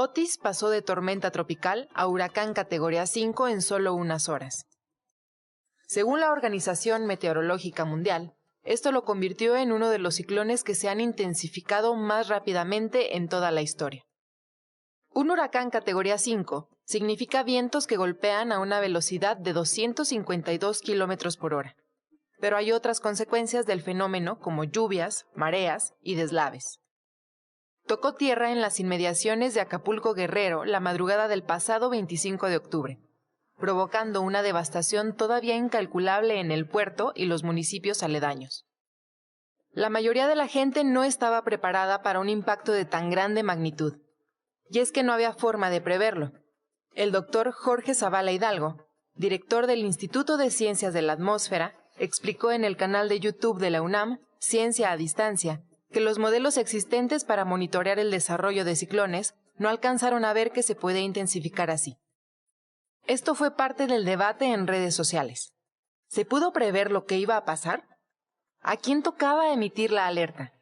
Otis pasó de tormenta tropical a huracán categoría 5 en solo unas horas. Según la Organización Meteorológica Mundial, esto lo convirtió en uno de los ciclones que se han intensificado más rápidamente en toda la historia. Un huracán categoría 5 significa vientos que golpean a una velocidad de 252 kilómetros por hora. Pero hay otras consecuencias del fenómeno como lluvias, mareas y deslaves. Tocó tierra en las inmediaciones de Acapulco Guerrero la madrugada del pasado 25 de octubre, provocando una devastación todavía incalculable en el puerto y los municipios aledaños. La mayoría de la gente no estaba preparada para un impacto de tan grande magnitud, y es que no había forma de preverlo. El doctor Jorge Zavala Hidalgo, director del Instituto de Ciencias de la Atmósfera, explicó en el canal de YouTube de la UNAM, Ciencia a Distancia, que los modelos existentes para monitorear el desarrollo de ciclones no alcanzaron a ver que se puede intensificar así. Esto fue parte del debate en redes sociales. ¿Se pudo prever lo que iba a pasar? ¿A quién tocaba emitir la alerta?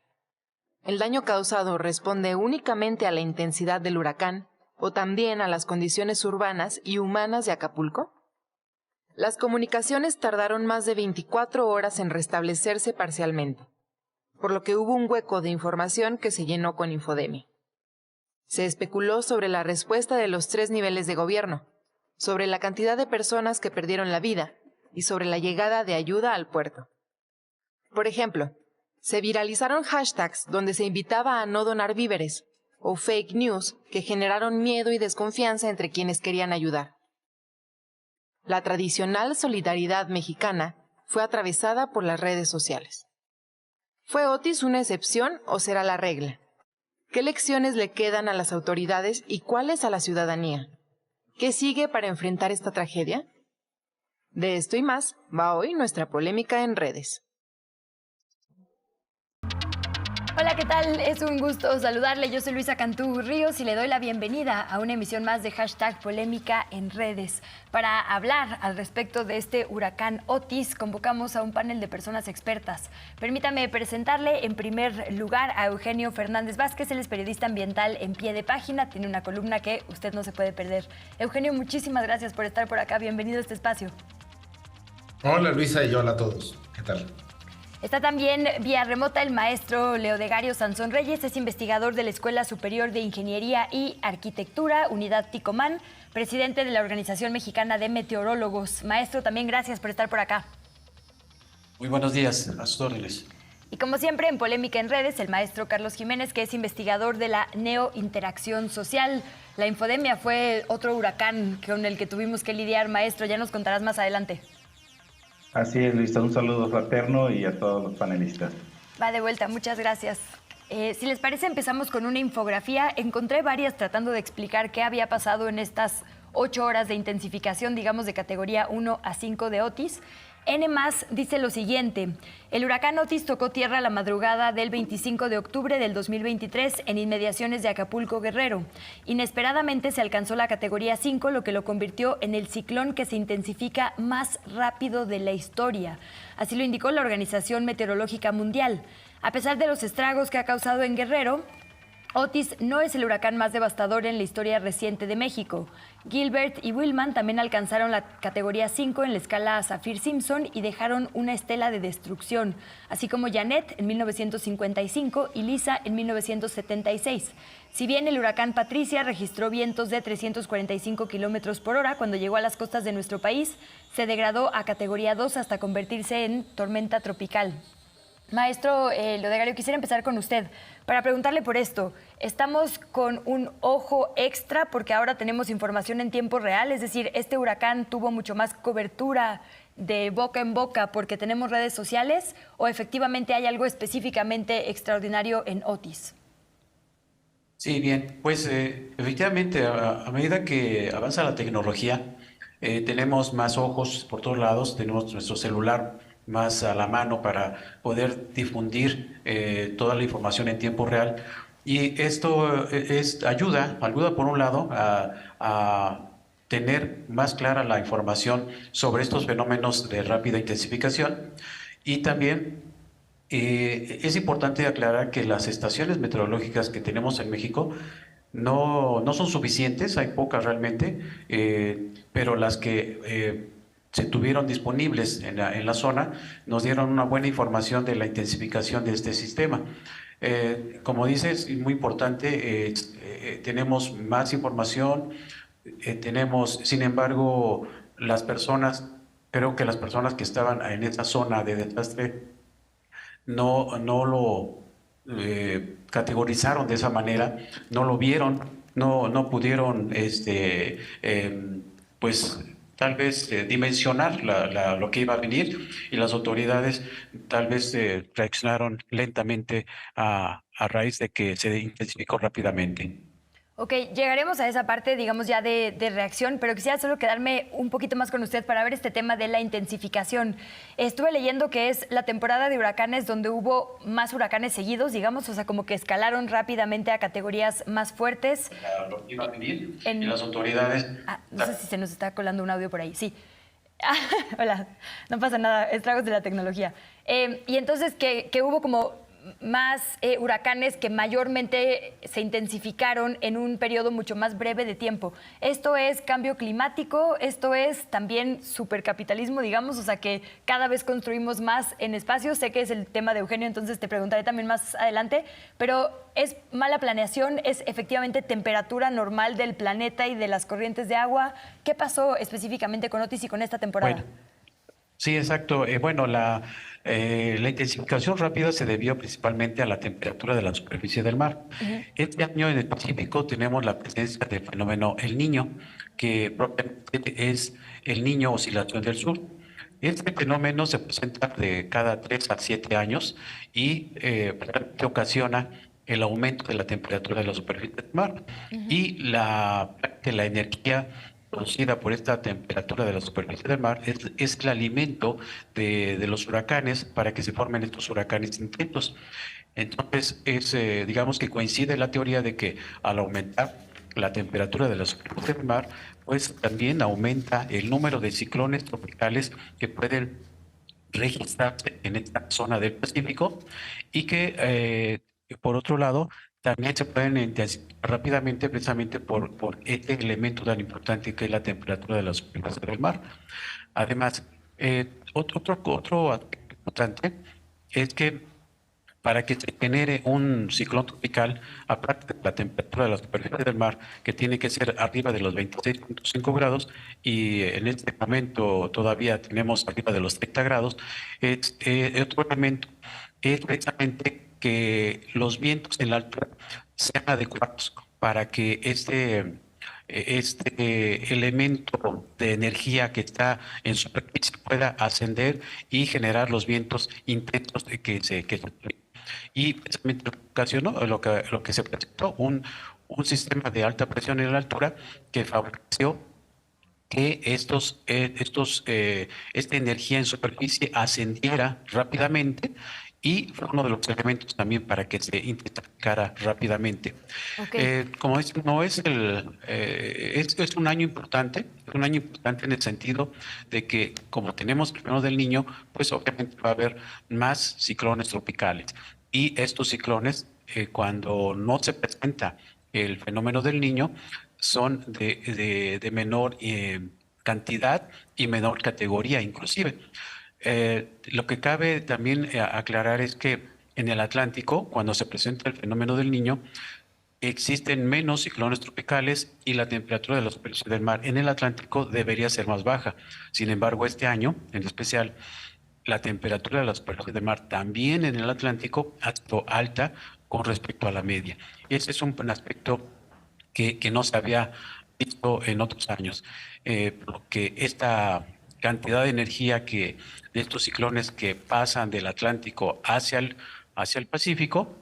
¿El daño causado responde únicamente a la intensidad del huracán o también a las condiciones urbanas y humanas de Acapulco? Las comunicaciones tardaron más de 24 horas en restablecerse parcialmente, por lo que hubo un hueco de información que se llenó con infodemia. Se especuló sobre la respuesta de los 3 niveles de gobierno, sobre la cantidad de personas que perdieron la vida y sobre la llegada de ayuda al puerto. Por ejemplo, se viralizaron hashtags donde se invitaba a no donar víveres, o fake news que generaron miedo y desconfianza entre quienes querían ayudar. La tradicional solidaridad mexicana fue atravesada por las redes sociales. ¿Fue Otis una excepción o será la regla? ¿Qué lecciones le quedan a las autoridades y cuáles a la ciudadanía? ¿Qué sigue para enfrentar esta tragedia? De esto y más va hoy nuestra polémica en redes. Hola, ¿qué tal? Es un gusto saludarle. Yo soy Luisa Cantú Ríos y le doy la bienvenida a una emisión más de Hashtag Polémica en Redes. Para hablar al respecto de este huracán Otis, convocamos a un panel de personas expertas. Permítame presentarle en primer lugar a Eugenio Fernández Vázquez. Él es periodista ambiental en pie de página. Tiene una columna que usted no se puede perder. Eugenio, muchísimas gracias por estar por acá. Bienvenido a este espacio. Hola Luisa y hola a todos. ¿Qué tal? Está también vía remota el maestro Leodegario Sansón Reyes, es investigador de la Escuela Superior de Ingeniería y Arquitectura, Unidad Ticomán, presidente de la Organización Mexicana de Meteorólogos. Maestro, también gracias por estar por acá. Muy buenos días, a sus órdenes. Y como siempre, en Polémica en Redes, el maestro Carlos Jiménez, que es investigador de la Neointeracción Social. La infodemia fue otro huracán con el que tuvimos que lidiar, maestro, ya nos contarás más adelante. Así es, Luisa, un saludo fraterno y a todos los panelistas. Va de vuelta, muchas gracias. Si les parece, empezamos con una infografía. Encontré varias tratando de explicar qué había pasado en estas 8 horas de intensificación, digamos, de categoría 1 a 5 de Otis. N+ dice lo siguiente: el huracán Otis tocó tierra la madrugada del 25 de octubre del 2023 en inmediaciones de Acapulco Guerrero. Inesperadamente se alcanzó la categoría 5, lo que lo convirtió en el ciclón que se intensifica más rápido de la historia. Así lo indicó la Organización Meteorológica Mundial. A pesar de los estragos que ha causado en Guerrero, Otis no es el huracán más devastador en la historia reciente de México. Gilbert y Willman también alcanzaron la categoría 5 en la escala Saffir-Simpson y dejaron una estela de destrucción, así como Janet en 1955 y Lisa en 1976. Si bien el huracán Patricia registró vientos de 345 kilómetros por hora cuando llegó a las costas de nuestro país, se degradó a categoría 2 hasta convertirse en tormenta tropical. Maestro Leodegario, quisiera empezar con usted para preguntarle por esto. ¿Estamos con un ojo extra porque ahora tenemos información en tiempo real? Es decir, ¿este huracán tuvo mucho más cobertura de boca en boca porque tenemos redes sociales o efectivamente hay algo específicamente extraordinario en Otis? Sí, bien, pues efectivamente a medida que avanza la tecnología tenemos más ojos por todos lados, tenemos nuestro celular más a la mano para poder difundir toda la información en tiempo real, y esto ayuda por un lado a tener más clara la información sobre estos fenómenos de rápida intensificación, y también es importante aclarar que las estaciones meteorológicas que tenemos en México no son suficientes, hay pocas realmente, pero las que se tuvieron disponibles en la zona nos dieron una buena información de la intensificación de este sistema. Como dices, es muy importante, tenemos más información, tenemos, sin embargo, creo que las personas que estaban en esa zona de desastre no lo categorizaron de esa manera, no lo vieron, no pudieron, pues tal vez dimensionar lo que iba a venir, y las autoridades tal vez reaccionaron lentamente a raíz de que se intensificó rápidamente. Ok, llegaremos a esa parte, digamos, ya de reacción, pero quisiera solo quedarme un poquito más con usted para ver este tema de la intensificación. Estuve leyendo que es la temporada de huracanes donde hubo más huracanes seguidos, digamos, o sea, como que escalaron rápidamente a categorías más fuertes. Lo que iba a venir, y las autoridades... No sé si se nos está colando un audio por ahí, sí. Hola, no pasa nada, estragos de la tecnología. Y entonces que hubo como más huracanes que mayormente se intensificaron en un periodo mucho más breve de tiempo. ¿Esto es cambio climático? ¿Esto es también supercapitalismo, digamos? O sea, que cada vez construimos más en espacio. Sé que es el tema de Eugenio, entonces te preguntaré también más adelante, pero ¿es mala planeación? ¿Es efectivamente temperatura normal del planeta y de las corrientes de agua? ¿Qué pasó específicamente con Otis y con esta temporada? Bueno, sí, exacto. Bueno, la intensificación rápida se debió principalmente a la temperatura de la superficie del mar. Este año en el Pacífico tenemos la presencia del fenómeno El Niño, que propiamente es el Niño Oscilación del Sur. Este fenómeno se presenta de cada 3 a 7 años y que ocasiona el aumento de la temperatura de la superficie del mar y la energía producida por esta temperatura de la superficie del mar es el alimento de los huracanes para que se formen estos huracanes intensos. Entonces, digamos que coincide la teoría de que al aumentar la temperatura de la superficie del mar, pues también aumenta el número de ciclones tropicales que pueden registrarse en esta zona del Pacífico y que, por otro lado, también se pueden intensificar rápidamente precisamente por este elemento tan importante que es la temperatura de la superficie del mar. Además, otro aspecto importante es que para que se genere un ciclón tropical, aparte de la temperatura de la superficie del mar, que tiene que ser arriba de los 26.5 grados, y en este momento todavía tenemos arriba de los 30 grados, otro elemento es precisamente que los vientos en la altura sean adecuados para que este elemento de energía que está en superficie pueda ascender y generar los vientos intensos que y precisamente ocasionó lo que se presentó, un sistema de alta presión en la altura que favoreció que esta energía en superficie ascendiera rápidamente, y fue uno de los elementos también para que se intensificara rápidamente. Okay. Como dicen, no es es un año importante, en el sentido de que como tenemos el fenómeno del Niño, pues obviamente va a haber más ciclones tropicales. Y estos ciclones, cuando no se presenta el fenómeno del Niño, son de menor cantidad y menor categoría inclusive. Lo que cabe también aclarar es que en el Atlántico, cuando se presenta el fenómeno del Niño, existen menos ciclones tropicales y la temperatura de la superficie del mar en el Atlántico debería ser más baja. Sin embargo, este año, en especial, la temperatura de la superficie del mar también en el Atlántico ha sido alta con respecto a la media. Ese es un aspecto que no se había visto en otros años, porque esta cantidad de energía de estos ciclones que pasan del Atlántico hacia el Pacífico,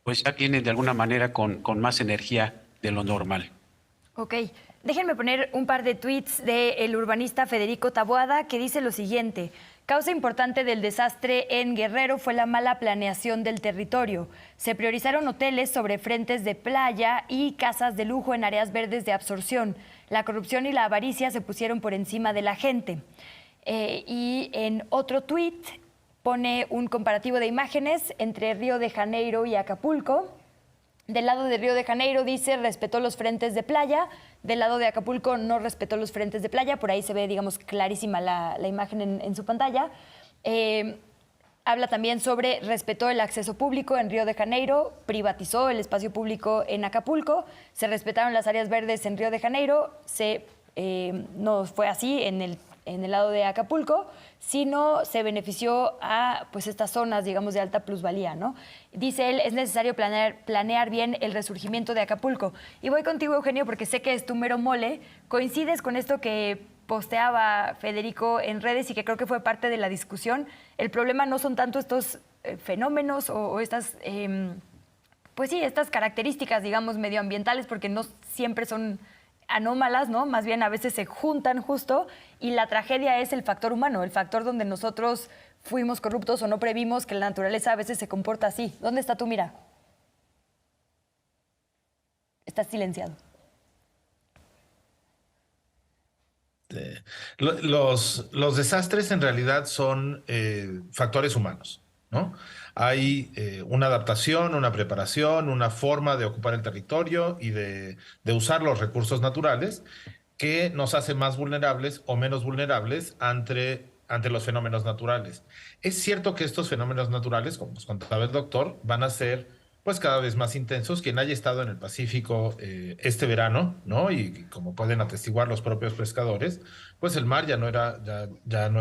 pues ya vienen de alguna manera con más energía de lo normal. Ok, déjenme poner un par de tweets del urbanista Federico Taboada, que dice lo siguiente: causa importante del desastre en Guerrero fue la mala planeación del territorio. Se priorizaron hoteles sobre frentes de playa y casas de lujo en áreas verdes de absorción. La corrupción y la avaricia se pusieron por encima de la gente. Y en otro tuit pone un comparativo de imágenes entre Río de Janeiro y Acapulco. Del lado de Río de Janeiro, dice, respetó los frentes de playa. Del lado de Acapulco no respetó los frentes de playa. Por ahí se ve, digamos, clarísima la imagen en su pantalla. Habla también sobre respetó el acceso público en Río de Janeiro, privatizó el espacio público en Acapulco, se respetaron las áreas verdes en Río de Janeiro, no fue así en el lado de Acapulco, sino se benefició a pues, estas zonas, digamos, de alta plusvalía, ¿no? Dice él, es necesario planear bien el resurgimiento de Acapulco. Y voy contigo, Eugenio, porque sé que es tu mero mole. ¿Coincides con esto que posteaba Federico en redes y que creo que fue parte de la discusión? El problema no son tanto estos fenómenos o estas, pues sí, estas características, digamos, medioambientales, porque no siempre son anómalas, ¿no? Más bien a veces se juntan justo, y la tragedia es el factor humano, el factor donde nosotros fuimos corruptos o no previmos que la naturaleza a veces se comporta así. ¿Dónde está tu mira? Estás silenciado. Los desastres en realidad son factores humanos, ¿no? Hay una adaptación, una preparación, una forma de ocupar el territorio y de usar los recursos naturales que nos hace más vulnerables o menos vulnerables ante los fenómenos naturales. Es cierto que estos fenómenos naturales, como nos contaba el doctor, van a ser pues cada vez más intensos. Quien haya estado en el Pacífico este verano, ¿no? Y como pueden atestiguar los propios pescadores, pues el mar ya no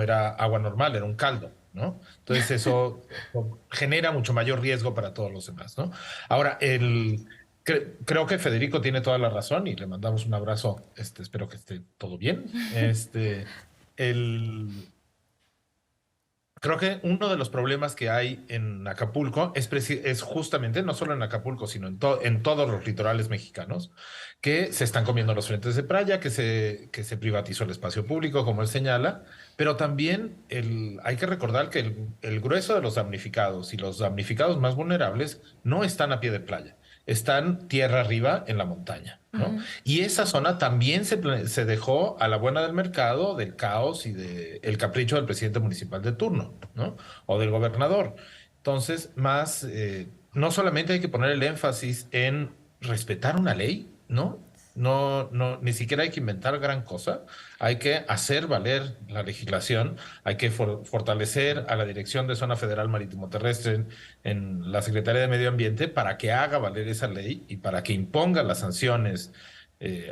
era agua normal, era un caldo, ¿no? Entonces eso genera mucho mayor riesgo para todos los demás, ¿no? Ahora, creo que Federico tiene toda la razón y le mandamos un abrazo. Espero que esté todo bien. Creo que uno de los problemas que hay en Acapulco es justamente, no solo en Acapulco, sino en todos los litorales mexicanos, que se están comiendo los frentes de playa, que se privatizó el espacio público, como él señala, pero también hay que recordar que el grueso de los damnificados y los damnificados más vulnerables no están a pie de playa, están tierra arriba en la montaña, ¿no? Uh-huh. Y esa zona también se dejó a la buena del mercado, del caos y del capricho del presidente municipal de turno, ¿no? O del gobernador. Entonces, no solamente hay que poner el énfasis en respetar una ley, ¿no? No, ni siquiera hay que inventar gran cosa. Hay que hacer valer la legislación, hay que fortalecer a la Dirección de Zona Federal Marítimo Terrestre en la Secretaría de Medio Ambiente para que haga valer esa ley y para que imponga las sanciones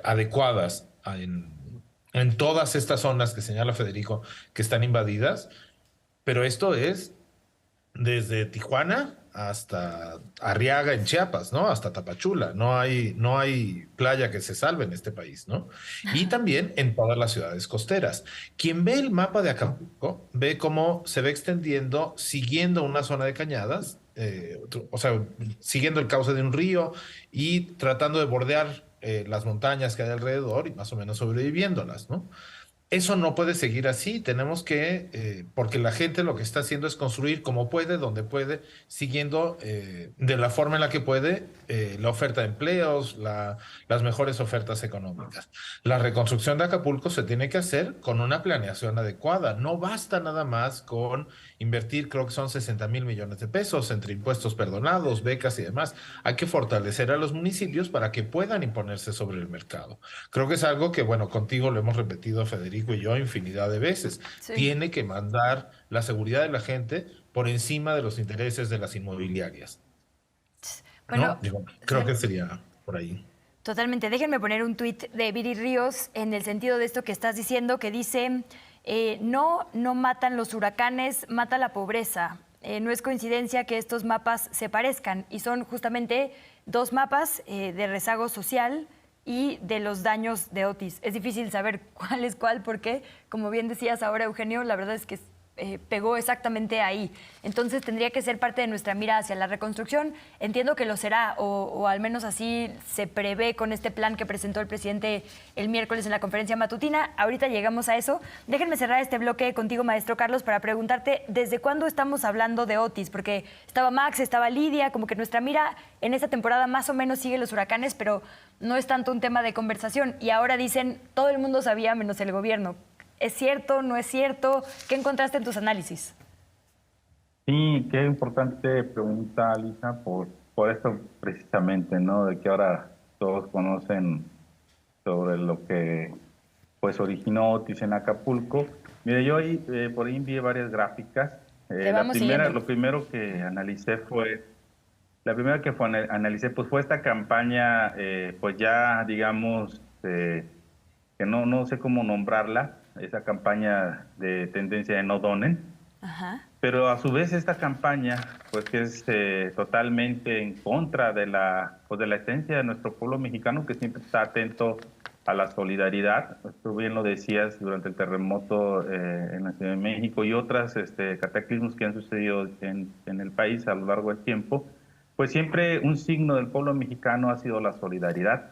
adecuadas en todas estas zonas que señala Federico que están invadidas. Pero esto es desde Tijuana hasta Arriaga en Chiapas, ¿no? Hasta Tapachula. No hay playa que se salve en este país, ¿no? Y también en todas las ciudades costeras. Quien ve el mapa de Acapulco ve cómo se va extendiendo siguiendo una zona de cañadas, o sea, siguiendo el cauce de un río y tratando de bordear las montañas que hay alrededor y más o menos sobreviviéndolas, ¿no? Eso no puede seguir así, tenemos que, porque la gente lo que está haciendo es construir como puede, donde puede, siguiendo de la forma en la que puede la oferta de empleos, las mejores ofertas económicas. La reconstrucción de Acapulco se tiene que hacer con una planeación adecuada, no basta nada más con invertir, creo que son 60,000 millones de pesos entre impuestos perdonados, becas y demás. Hay que fortalecer a los municipios para que puedan imponerse sobre el mercado. Creo que es algo que, bueno, contigo lo hemos repetido, Federico y yo, infinidad de veces. Sí. Tiene que mandar la seguridad de la gente por encima de los intereses de las inmobiliarias. Bueno, ¿no? Creo que sería por ahí. Totalmente. Déjenme poner un tuit de Viri Ríos en el sentido de esto que estás diciendo, que dice, no matan los huracanes, mata la pobreza. No es coincidencia que estos mapas se parezcan y son justamente dos mapas de rezago social y de los daños de Otis. Es difícil saber cuál es cuál porque, como bien decías ahora, Eugenio, la verdad es que pegó exactamente ahí. Entonces tendría que ser parte de nuestra mira hacia la reconstrucción. Entiendo que lo será, o al menos así se prevé con este plan que presentó el presidente el miércoles en la conferencia matutina. Ahorita llegamos a eso. Déjenme cerrar este bloque contigo, maestro Carlos, para preguntarte ¿desde cuándo estamos hablando de Otis? Porque estaba Max, estaba Lidia, como que nuestra mira en esta temporada más o menos sigue los huracanes, pero no es tanto un tema de conversación. Y ahora dicen, todo el mundo sabía menos el gobierno. ¿Es cierto? ¿No es cierto? ¿Qué encontraste en tus análisis? Sí, qué importante pregunta, Lisa, por por esto precisamente, ¿no? De que ahora todos conocen sobre lo que pues originó Otis en Acapulco. Mire, yo ahí, por ahí envié varias gráficas. Lo primero que analicé fue analicé pues fue esta campaña, pues ya digamos que no sé cómo nombrarla, esa campaña de tendencia de no donen. Ajá. Pero a su vez esta campaña, pues que es totalmente en contra de la esencia de nuestro pueblo mexicano, que siempre está atento a la solidaridad. Tú bien lo decías durante el terremoto en la Ciudad de México y otras cataclismos que han sucedido en el país a lo largo del tiempo. Pues siempre un signo del pueblo mexicano ha sido la solidaridad,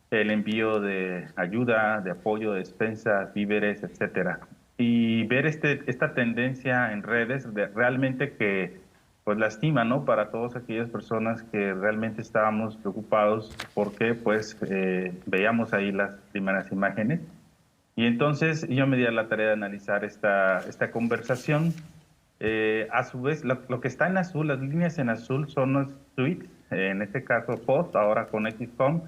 el envío de ayuda, de apoyo, de despensas, víveres, etcétera. Y ver esta tendencia en redes realmente que pues lastima, ¿no? Para todas aquellas personas que realmente estábamos preocupados porque pues veíamos ahí las primeras imágenes. Y entonces yo me di a la tarea de analizar esta conversación. A su vez, lo que está en azul, las líneas en azul son los tweets, en este caso post, ahora con XCOM,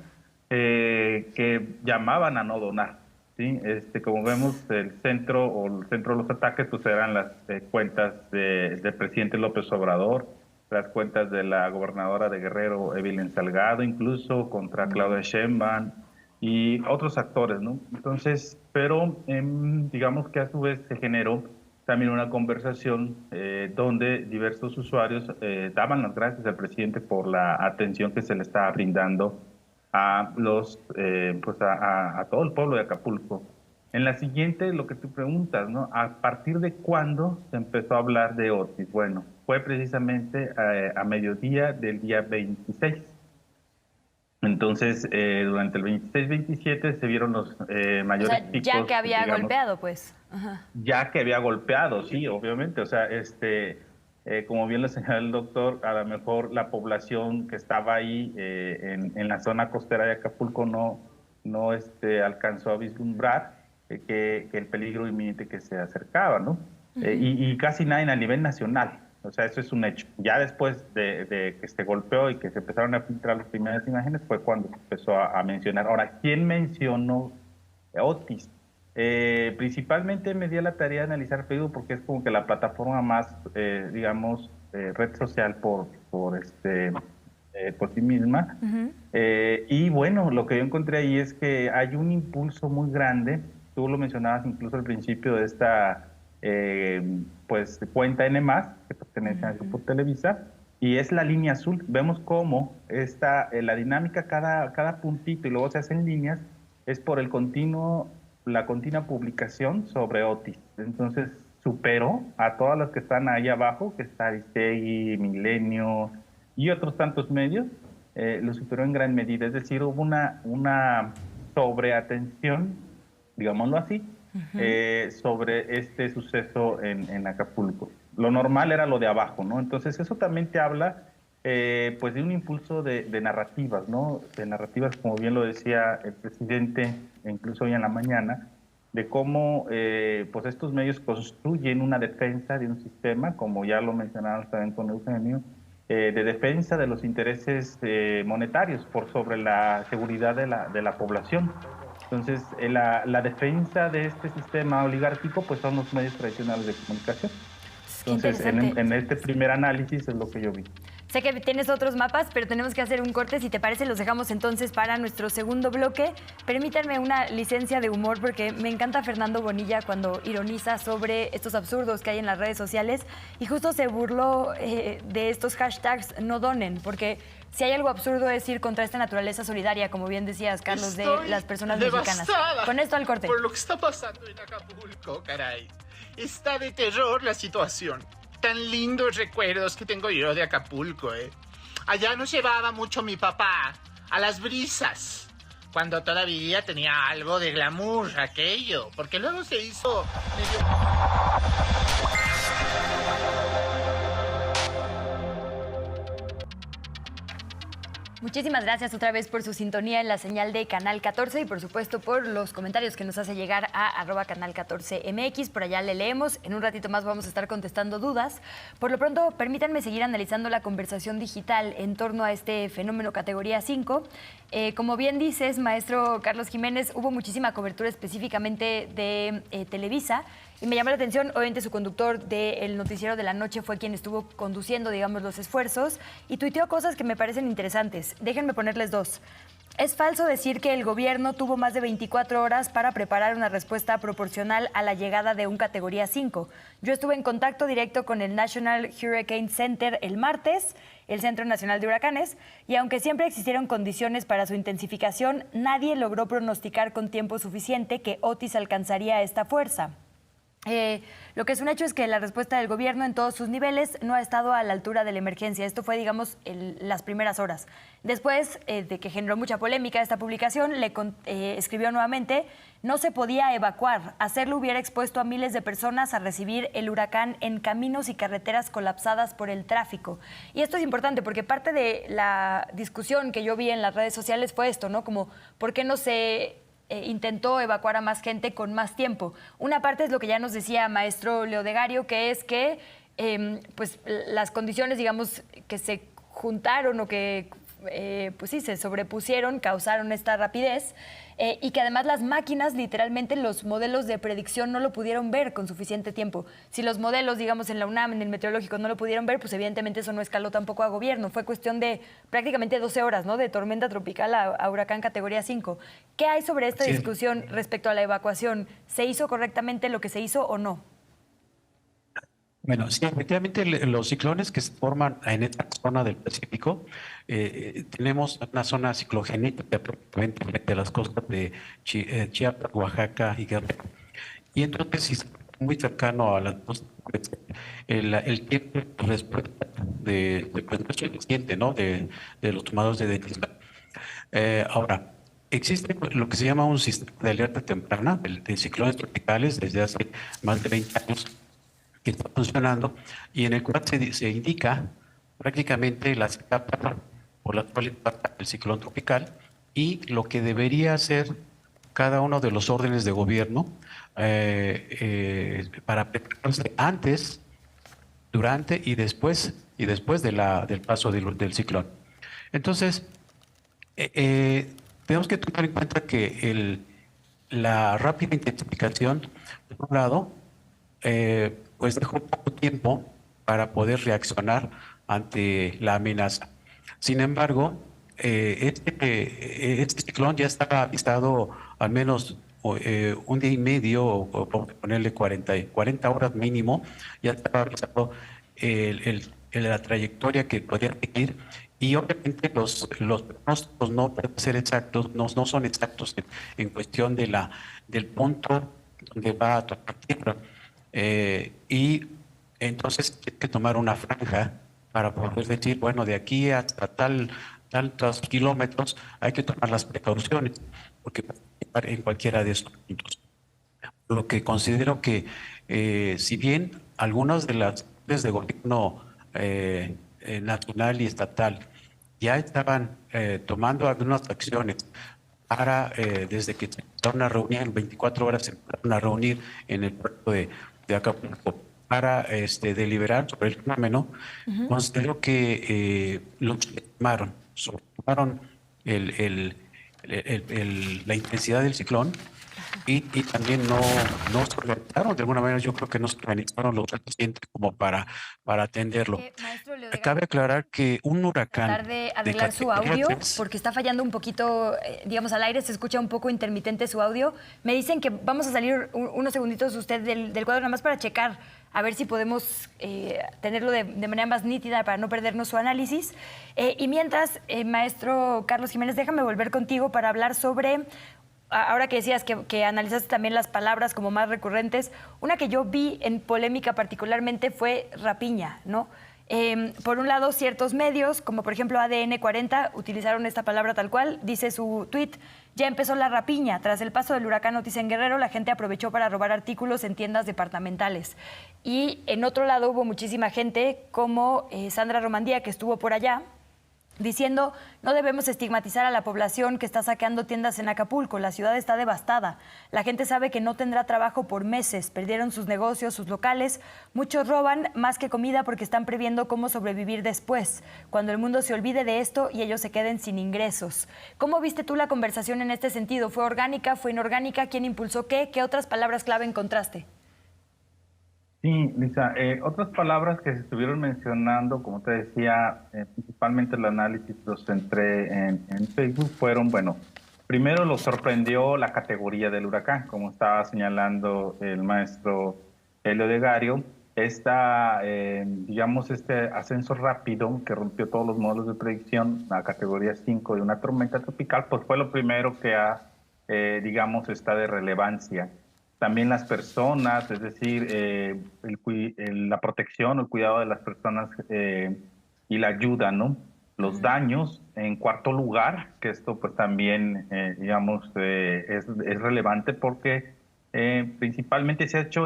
que llamaban a no donar. ¿Sí? Como vemos, el centro de los ataques pues eran las cuentas del presidente López Obrador, las cuentas de la gobernadora de Guerrero, Evelyn Salgado, incluso contra Claudia Sheinbaum y otros actores, ¿no? Entonces, pero digamos que a su vez se generó también una conversación donde diversos usuarios daban las gracias al presidente por la atención que se le estaba brindando a todo el pueblo de Acapulco. En la siguiente, lo que tú preguntas, ¿no? ¿A partir de cuándo se empezó a hablar de Otis? Bueno, fue precisamente a mediodía del día 26. Entonces, durante el 26-27 se vieron los mayores picos. Ya que había golpeado, pues. Ajá. Ya que había golpeado, sí, obviamente. O sea, como bien lo señaló el doctor, a lo mejor la población que estaba ahí en la zona costera de Acapulco no alcanzó a vislumbrar que el peligro inminente que se acercaba, ¿no? Y casi nadie a nivel nacional. O sea, eso es un hecho. Ya después de que se golpeó y que se empezaron a filtrar las primeras imágenes fue cuando se empezó a mencionar. Ahora, ¿quién mencionó Otis? Principalmente me di a la tarea de analizar Facebook porque es como que la plataforma más, digamos, red social por sí misma. Y bueno, lo que yo encontré ahí es que hay un impulso muy grande. Tú lo mencionabas incluso al principio de esta cuenta N+, que pertenece al grupo Televisa, y es la línea azul. Vemos cómo la dinámica, cada puntito, y luego se hacen líneas, es por la continua publicación sobre Otis. Entonces superó a todas las que están ahí abajo, que está Aristegui, Milenio y otros tantos medios, lo superó en gran medida. Es decir, hubo una sobreatención, digámoslo así, sobre este suceso en Acapulco. Lo normal era lo de abajo, ¿no? Entonces eso también te habla pues de un impulso de narrativas, ¿no? De narrativas, como bien lo decía el presidente, incluso hoy en la mañana, de cómo pues estos medios construyen una defensa de un sistema, como ya lo mencionaron también con Eugenio, de defensa de los intereses monetarios por sobre la seguridad de la población. Entonces, la defensa de este sistema oligárquico pues son los medios tradicionales de comunicación. Entonces, en este primer análisis es lo que yo vi. Sé que tienes otros mapas, pero tenemos que hacer un corte. Si te parece, los dejamos entonces para nuestro segundo bloque. Permítanme una licencia de humor, porque me encanta Fernando Bonilla cuando ironiza sobre estos absurdos que hay en las redes sociales. Y justo se burló de estos hashtags no donen, porque si hay algo absurdo es ir contra esta naturaleza solidaria, como bien decías, Carlos, de las personas mexicanas. Con esto al corte. Por lo que está pasando en Acapulco, caray. Está de terror la situación. Tan lindos recuerdos que tengo yo de Acapulco, ¿eh? Allá nos llevaba mucho mi papá a las brisas, cuando todavía tenía algo de glamour aquello, porque luego se hizo medio... Muchísimas gracias otra vez por su sintonía en la señal de Canal 14 y por supuesto por los comentarios que nos hace llegar a @canal14mx. Por allá le leemos. En un ratito más vamos a estar contestando dudas. Por lo pronto, permítanme seguir analizando la conversación digital en torno a este fenómeno categoría 5. Como bien dices, maestro Carlos Jiménez, hubo muchísima cobertura específicamente de Televisa. Y me llamó la atención, obviamente su conductor del noticiero de la noche fue quien estuvo conduciendo, digamos, los esfuerzos y tuiteó cosas que me parecen interesantes. Déjenme ponerles dos. Es falso decir que el gobierno tuvo más de 24 horas para preparar una respuesta proporcional a la llegada de un categoría 5. Yo estuve en contacto directo con el National Hurricane Center el martes, el Centro Nacional de Huracanes, y aunque siempre existieron condiciones para su intensificación, nadie logró pronosticar con tiempo suficiente que Otis alcanzaría esta fuerza. Lo que es un hecho es que la respuesta del gobierno en todos sus niveles no ha estado a la altura de la emergencia. Esto fue, digamos, las primeras horas. Después de que generó mucha polémica esta publicación, escribió nuevamente: no se podía evacuar. Hacerlo hubiera expuesto a miles de personas a recibir el huracán en caminos y carreteras colapsadas por el tráfico. Y esto es importante porque parte de la discusión que yo vi en las redes sociales fue esto, ¿no? Como, ¿por qué no se intentó evacuar a más gente con más tiempo? Una parte es lo que ya nos decía maestro Leodegario, que es que pues las condiciones, digamos, que se juntaron o que pues sí, se sobrepusieron, causaron esta rapidez, y que además las máquinas, literalmente los modelos de predicción no lo pudieron ver con suficiente tiempo. Si los modelos, digamos, en la UNAM, en el meteorológico, no lo pudieron ver, pues evidentemente eso no escaló tampoco a gobierno. Fue cuestión de prácticamente 12 horas, ¿no? De tormenta tropical a huracán categoría 5. ¿Qué hay sobre esta discusión respecto a la evacuación? ¿Se hizo correctamente lo que se hizo o no? Bueno, sí, efectivamente los ciclones que se forman en esta zona del Pacífico, tenemos una zona ciclogénica prácticamente de las costas de Chiapas, Oaxaca y Guerrero. Y entonces, si está muy cercano a las costas, pues, el tiempo de respuesta pues, no es suficiente, ¿no? De los tomadores de decisión. Ahora, existe lo que se llama un sistema de alerta temprana de ciclones tropicales desde hace más de 20 años, que está funcionando y en el cual se indica prácticamente las etapas por las cuales pasa el ciclón tropical y lo que debería hacer cada uno de los órdenes de gobierno para prepararse antes, durante y después del paso del ciclón. Entonces, tenemos que tomar en cuenta que la rápida intensificación, por un lado, pues dejó poco tiempo para poder reaccionar ante la amenaza. Sin embargo, este ciclón ya estaba avistado al menos un día y medio, o ponerle 40 horas mínimo, ya estaba avistado la trayectoria que podía seguir. Y obviamente los pronósticos no pueden ser exactos, no son exactos en cuestión del punto donde va a tocar tierra. Y entonces hay que tomar una franja para poder decir, bueno, de aquí hasta tantos kilómetros hay que tomar las precauciones, porque en cualquiera de estos puntos. Lo que considero que, si bien algunas de las redes de gobierno nacional y estatal ya estaban tomando algunas acciones para, desde que se empezaron a reunir, en 24 horas se empezaron a reunir en el puerto de Acapulco para deliberar sobre el fenómeno, considero que lo que tomaron la intensidad del ciclón y también no se organizaron de alguna manera. Yo creo que no se organizaron lo suficiente como para atenderlo. Maestro Leodegario, cabe aclarar que un huracán tratar de arreglar su audio porque está fallando un poquito, digamos, al aire se escucha un poco intermitente su audio. Me dicen que vamos a salir unos segunditos usted del cuadro nada más para checar a ver si podemos tenerlo de manera más nítida para no perdernos su análisis. Y mientras, maestro Carlos Jiménez, déjame volver contigo para hablar sobre, ahora que decías que analizaste también las palabras como más recurrentes, una que yo vi en polémica particularmente fue rapiña, ¿no? Por un lado, ciertos medios, como por ejemplo ADN 40, utilizaron esta palabra tal cual. Dice su tuit: ya empezó la rapiña. Tras el paso del huracán Otis en Guerrero, la gente aprovechó para robar artículos en tiendas departamentales. Y en otro lado hubo muchísima gente, como Sandra Romandía, que estuvo por allá, diciendo: no debemos estigmatizar a la población que está saqueando tiendas en Acapulco, la ciudad está devastada, la gente sabe que no tendrá trabajo por meses, perdieron sus negocios, sus locales, muchos roban más que comida porque están previendo cómo sobrevivir después, cuando el mundo se olvide de esto y ellos se queden sin ingresos. ¿Cómo viste tú la conversación en este sentido? ¿Fue orgánica, fue inorgánica? ¿Quién impulsó qué? ¿Qué otras palabras clave encontraste? Sí, Lisa, otras palabras que se estuvieron mencionando, como te decía, principalmente el análisis los centré en Facebook, fueron, bueno, primero lo sorprendió la categoría del huracán, como estaba señalando el maestro Helio de Gario, digamos, este ascenso rápido que rompió todos los modelos de predicción, la categoría 5 de una tormenta tropical, pues fue lo primero que digamos, está de relevancia. También las personas, es decir, la protección, el cuidado de las personas y la ayuda, ¿no? Los daños, en cuarto lugar, que esto pues también, digamos, es relevante porque principalmente se ha hecho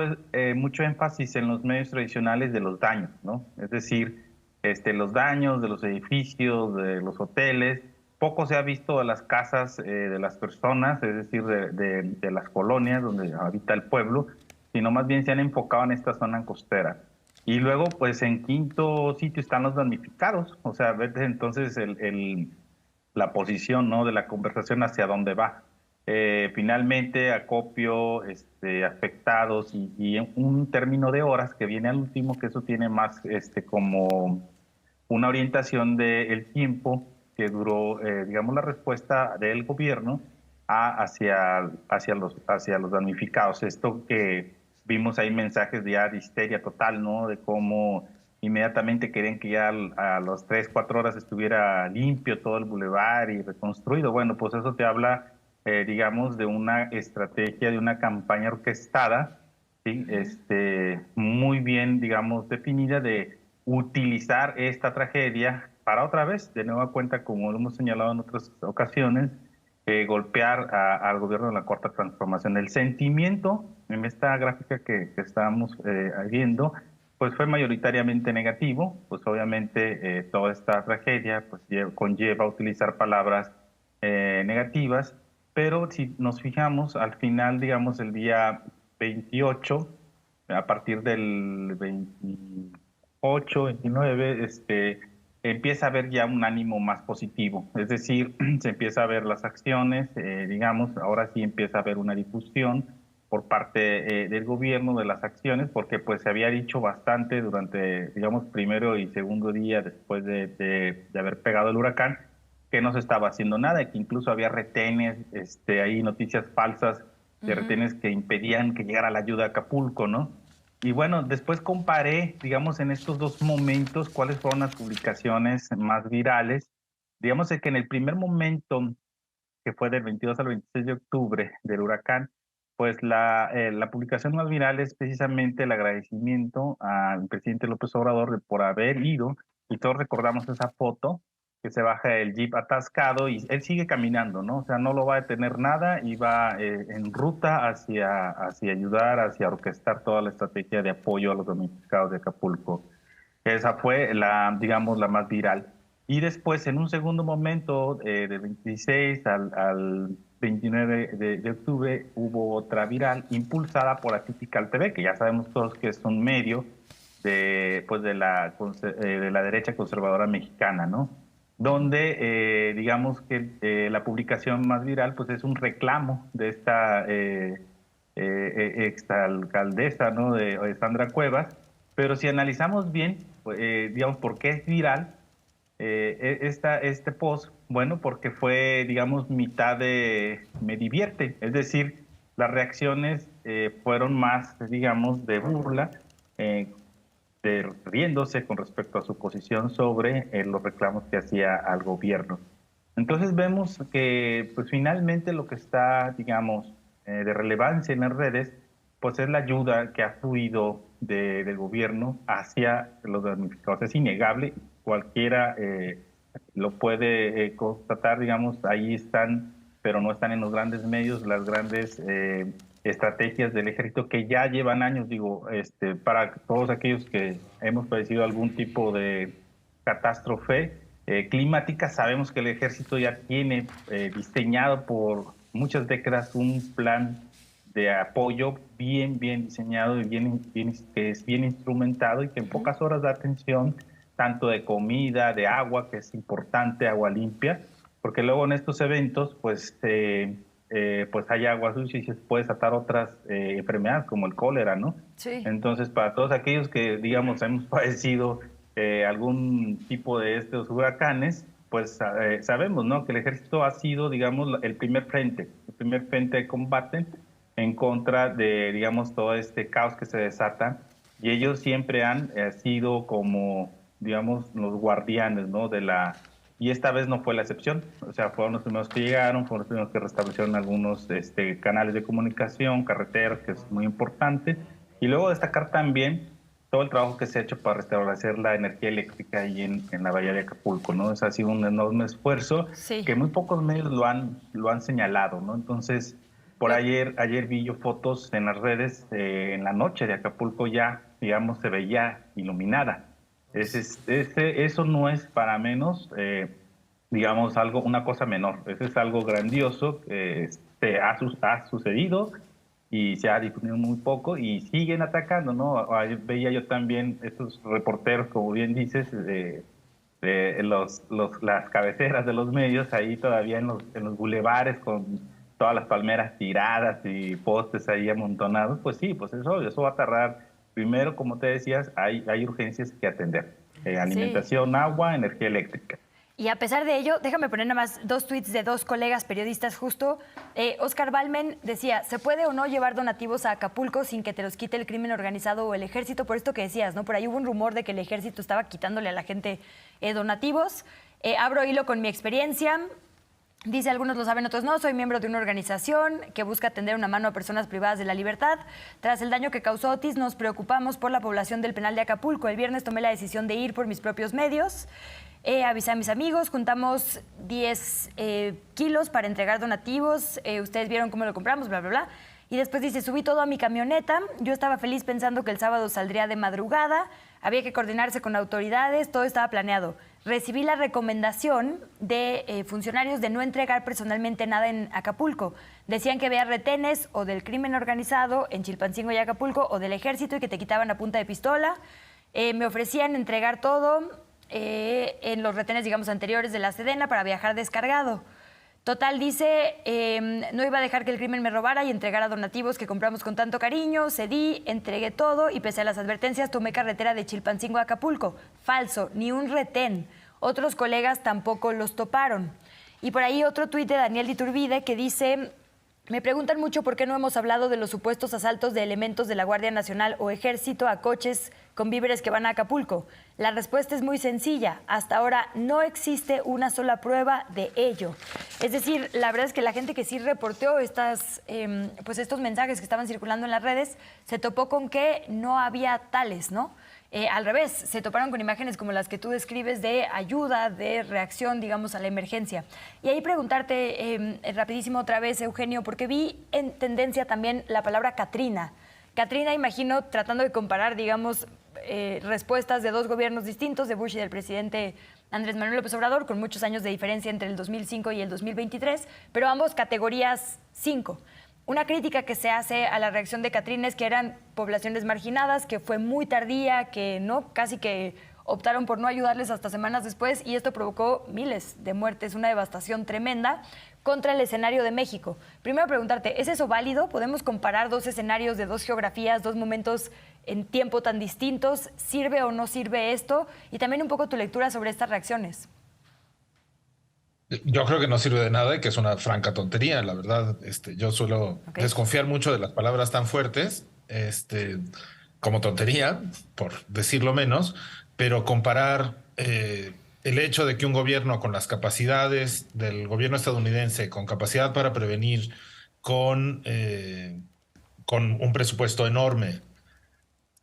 mucho énfasis en los medios tradicionales de los daños, ¿no? Es decir, los daños de los edificios, de los hoteles. Poco se ha visto de las casas de las personas, es decir, de las colonias donde habita el pueblo, sino más bien se han enfocado en esta zona costera. Y luego, pues en quinto sitio están los damnificados, o sea, ver entonces la posición, ¿no?, de la conversación hacia dónde va. Finalmente, acopio, afectados y un término de horas que viene al último, que eso tiene más como una orientación del tiempo que duró, digamos, la respuesta del gobierno hacia los damnificados. Esto que vimos ahí mensajes ya de histeria total, ¿no? De cómo inmediatamente querían que ya a las 3, 4 horas estuviera limpio todo el bulevar y reconstruido. Bueno, pues eso te habla, digamos, de una estrategia, de una campaña orquestada, ¿sí? Muy bien, digamos, definida de utilizar esta tragedia para otra vez, de nueva cuenta, como lo hemos señalado en otras ocasiones, golpear al gobierno de la Cuarta Transformación. El sentimiento en esta gráfica que estábamos viendo, pues fue mayoritariamente negativo, pues obviamente toda esta tragedia pues conlleva utilizar palabras negativas, pero si nos fijamos, al final, digamos, el día 28, a partir del 28, 29, empieza a haber ya un ánimo más positivo, es decir, se empieza a ver las acciones, digamos, ahora sí empieza a haber una difusión por parte del gobierno de las acciones, porque pues se había dicho bastante durante, digamos, primero y segundo día después de haber pegado el huracán, que no se estaba haciendo nada, y que incluso había retenes, ahí noticias falsas de retenes que impedían que llegara la ayuda a Acapulco, ¿no? Y bueno, después comparé, digamos, en estos dos momentos, cuáles fueron las publicaciones más virales. Digamos que en el primer momento, que fue del 22 al 26 de octubre del huracán, pues la publicación más viral es precisamente el agradecimiento al presidente López Obrador por haber ido, y todos recordamos esa foto, que se baja el jeep atascado y él sigue caminando, ¿no? O sea, no lo va a detener nada y va en ruta hacia ayudar, hacia orquestar toda la estrategia de apoyo a los damnificados de Acapulco. Esa fue digamos, la más viral. Y después, en un segundo momento, del 26 al 29 de octubre, hubo otra viral impulsada por Atypical TV, que ya sabemos todos que es un medio de la derecha conservadora mexicana, ¿no? Donde digamos que la publicación más viral pues es un reclamo de esta exalcaldesa, ¿no?, de Sandra Cuevas, pero si analizamos bien, digamos, ¿por qué es viral este post? Bueno, porque fue, digamos, mitad de me divierte, es decir, las reacciones fueron más, digamos, de burla, riéndose con respecto a su posición sobre los reclamos que hacía al gobierno. Entonces vemos que pues finalmente lo que está, digamos, de relevancia en las redes, pues es la ayuda que ha fluido del gobierno hacia los damnificados. Es innegable, cualquiera lo puede constatar, digamos, ahí están, pero no están en los grandes medios, las grandes estrategias del ejército que ya llevan años, digo, para todos aquellos que hemos padecido algún tipo de catástrofe, climática. Sabemos que el ejército ya tiene diseñado por muchas décadas un plan de apoyo bien diseñado y que es bien instrumentado y que en pocas horas da atención tanto de comida, de agua, que es importante, agua limpia, porque luego en estos eventos pues hay agua sucia y se puede desatar otras enfermedades como el cólera, ¿no? Sí. Entonces, para todos aquellos que, digamos, hemos padecido algún tipo de estos huracanes, pues sabemos, ¿no?, que el ejército ha sido, digamos, el primer frente de combate en contra de, digamos, todo este caos que se desata, y ellos siempre han sido como, digamos, los guardianes, ¿no?, y esta vez no fue la excepción. O sea, fueron los primeros que llegaron, fueron los primeros que restablecieron algunos canales de comunicación, carreteras, que es muy importante, y luego destacar también todo el trabajo que se ha hecho para restablecer la energía eléctrica ahí en la bahía de Acapulco, ¿no? Eso ha sido un enorme esfuerzo que muy pocos medios lo han señalado, ¿no? Entonces, ayer vi yo fotos en las redes, en la noche de Acapulco ya, digamos, se veía iluminada. Eso no es para menos, digamos, una cosa menor. Eso es algo grandioso que ha sucedido y se ha difundido muy poco y siguen atacando, ¿no? Veía yo también estos reporteros, como bien dices, las cabeceras de los medios ahí todavía en los bulevares con todas las palmeras tiradas y postes ahí amontonados. Pues sí, pues eso va a tardar. Primero, como te decías, hay urgencias que atender. Alimentación, agua, energía eléctrica. Y a pesar de ello, déjame poner nada más 2 tweets de 2 colegas periodistas justo. Oscar Balmen decía, ¿se puede o no llevar donativos a Acapulco sin que te los quite el crimen organizado o el ejército? Por esto que decías, ¿no? Por ahí hubo un rumor de que el ejército estaba quitándole a la gente donativos. Abro hilo con mi experiencia. Dice, algunos lo saben, otros no. Soy miembro de una organización que busca tender una mano a personas privadas de la libertad. Tras el daño que causó Otis, nos preocupamos por la población del penal de Acapulco. El viernes tomé la decisión de ir por mis propios medios. Avisé a mis amigos, juntamos 10 kilos para entregar donativos. Ustedes vieron cómo lo compramos, bla, bla, bla. Y después dice, subí todo a mi camioneta. Yo estaba feliz pensando que el sábado saldría de madrugada. Había que coordinarse con autoridades, todo estaba planeado. Recibí la recomendación de funcionarios de no entregar personalmente nada en Acapulco. Decían que había retenes o del crimen organizado en Chilpancingo y Acapulco o del ejército y que te quitaban a punta de pistola. Me ofrecían entregar todo en los retenes, digamos, anteriores de la Sedena para viajar descargado. Total, dice, no iba a dejar que el crimen me robara y entregara donativos que compramos con tanto cariño. Cedí, entregué todo y pese a las advertencias tomé carretera de Chilpancingo a Acapulco. Falso, ni un retén. Otros colegas tampoco los toparon. Y por ahí otro tuit de Daniel Iturbide que dice, me preguntan mucho por qué no hemos hablado de los supuestos asaltos de elementos de la Guardia Nacional o Ejército a coches con víveres que van a Acapulco. La respuesta es muy sencilla. Hasta ahora no existe una sola prueba de ello. Es decir, la verdad es que la gente que sí reportó estos mensajes que estaban circulando en las redes se topó con que no había tales, ¿no? Al revés, se toparon con imágenes como las que tú describes de ayuda, de reacción, digamos, a la emergencia. Y ahí preguntarte rapidísimo otra vez, Eugenio, porque vi en tendencia también la palabra Katrina. Katrina, imagino, tratando de comparar, digamos, respuestas de 2 gobiernos distintos, de Bush y del presidente Andrés Manuel López Obrador, con muchos años de diferencia entre el 2005 y el 2023, pero ambos categorías 5. Una crítica que se hace a la reacción de Katrina es que eran poblaciones marginadas, que fue muy tardía, que no, casi que optaron por no ayudarles hasta semanas después y esto provocó miles de muertes, una devastación tremenda contra el escenario de México. Primero preguntarte, ¿es eso válido? ¿Podemos comparar 2 escenarios de 2 geografías, 2 momentos en tiempo tan distintos? ¿Sirve o no sirve esto? Y también un poco tu lectura sobre estas reacciones. Yo creo que no sirve de nada y que es una franca tontería, la verdad. Yo suelo desconfiar mucho de las palabras tan fuertes, como tontería, por decirlo menos, pero comparar el hecho de que un gobierno con las capacidades del gobierno estadounidense, con capacidad para prevenir, con un presupuesto enorme,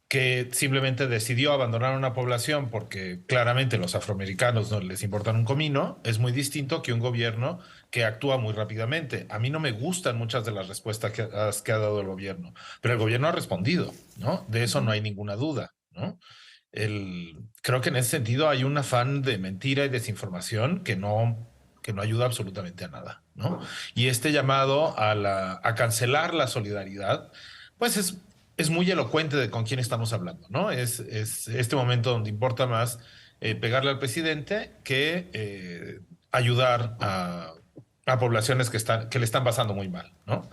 que simplemente decidió abandonar una población porque claramente los afroamericanos no les importan un comino, es muy distinto que un gobierno que actúa muy rápidamente. A mí no me gustan muchas de las respuestas que ha dado el gobierno, pero el gobierno ha respondido, ¿no? De eso no hay ninguna duda, ¿no? Creo que en ese sentido hay un afán de mentira y desinformación que no ayuda absolutamente a nada, ¿no? Y este llamado a cancelar la solidaridad, pues es muy elocuente de con quién estamos hablando, ¿no? Es este momento donde importa más pegarle al presidente que ayudar a poblaciones que le están pasando muy mal, ¿no?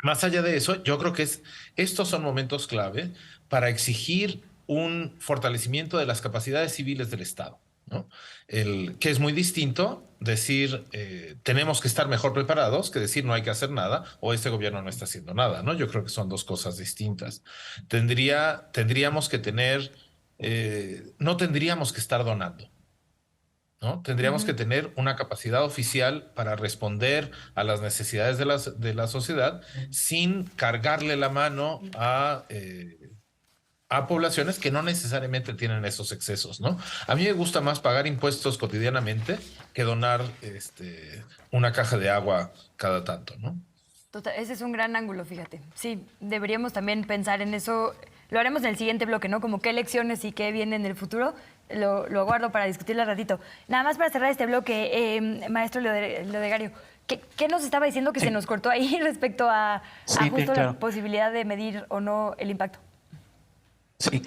Más allá de eso, yo creo que estos son momentos clave para exigir un fortalecimiento de las capacidades civiles del Estado, ¿no? Que es muy distinto decir tenemos que estar mejor preparados que decir no hay que hacer nada o este gobierno no está haciendo nada, ¿no? Yo creo que son dos cosas distintas. Tendríamos que tener, no tendríamos que estar donando, ¿no? Tendríamos que tener una capacidad oficial para responder a las necesidades de la sociedad sin cargarle la mano a poblaciones que no necesariamente tienen esos excesos, ¿no? A mí me gusta más pagar impuestos cotidianamente que donar una caja de agua cada tanto, ¿no? Total, ese es un gran ángulo, fíjate. Sí, deberíamos también pensar en eso. Lo haremos en el siguiente bloque, ¿no? Como qué lecciones y qué viene en el futuro. Lo guardo para discutirlo al ratito. Nada más para cerrar este bloque, maestro Leodegario, ¿qué nos estaba diciendo que se nos cortó ahí respecto a justo la posibilidad de medir o no el impacto? Sí,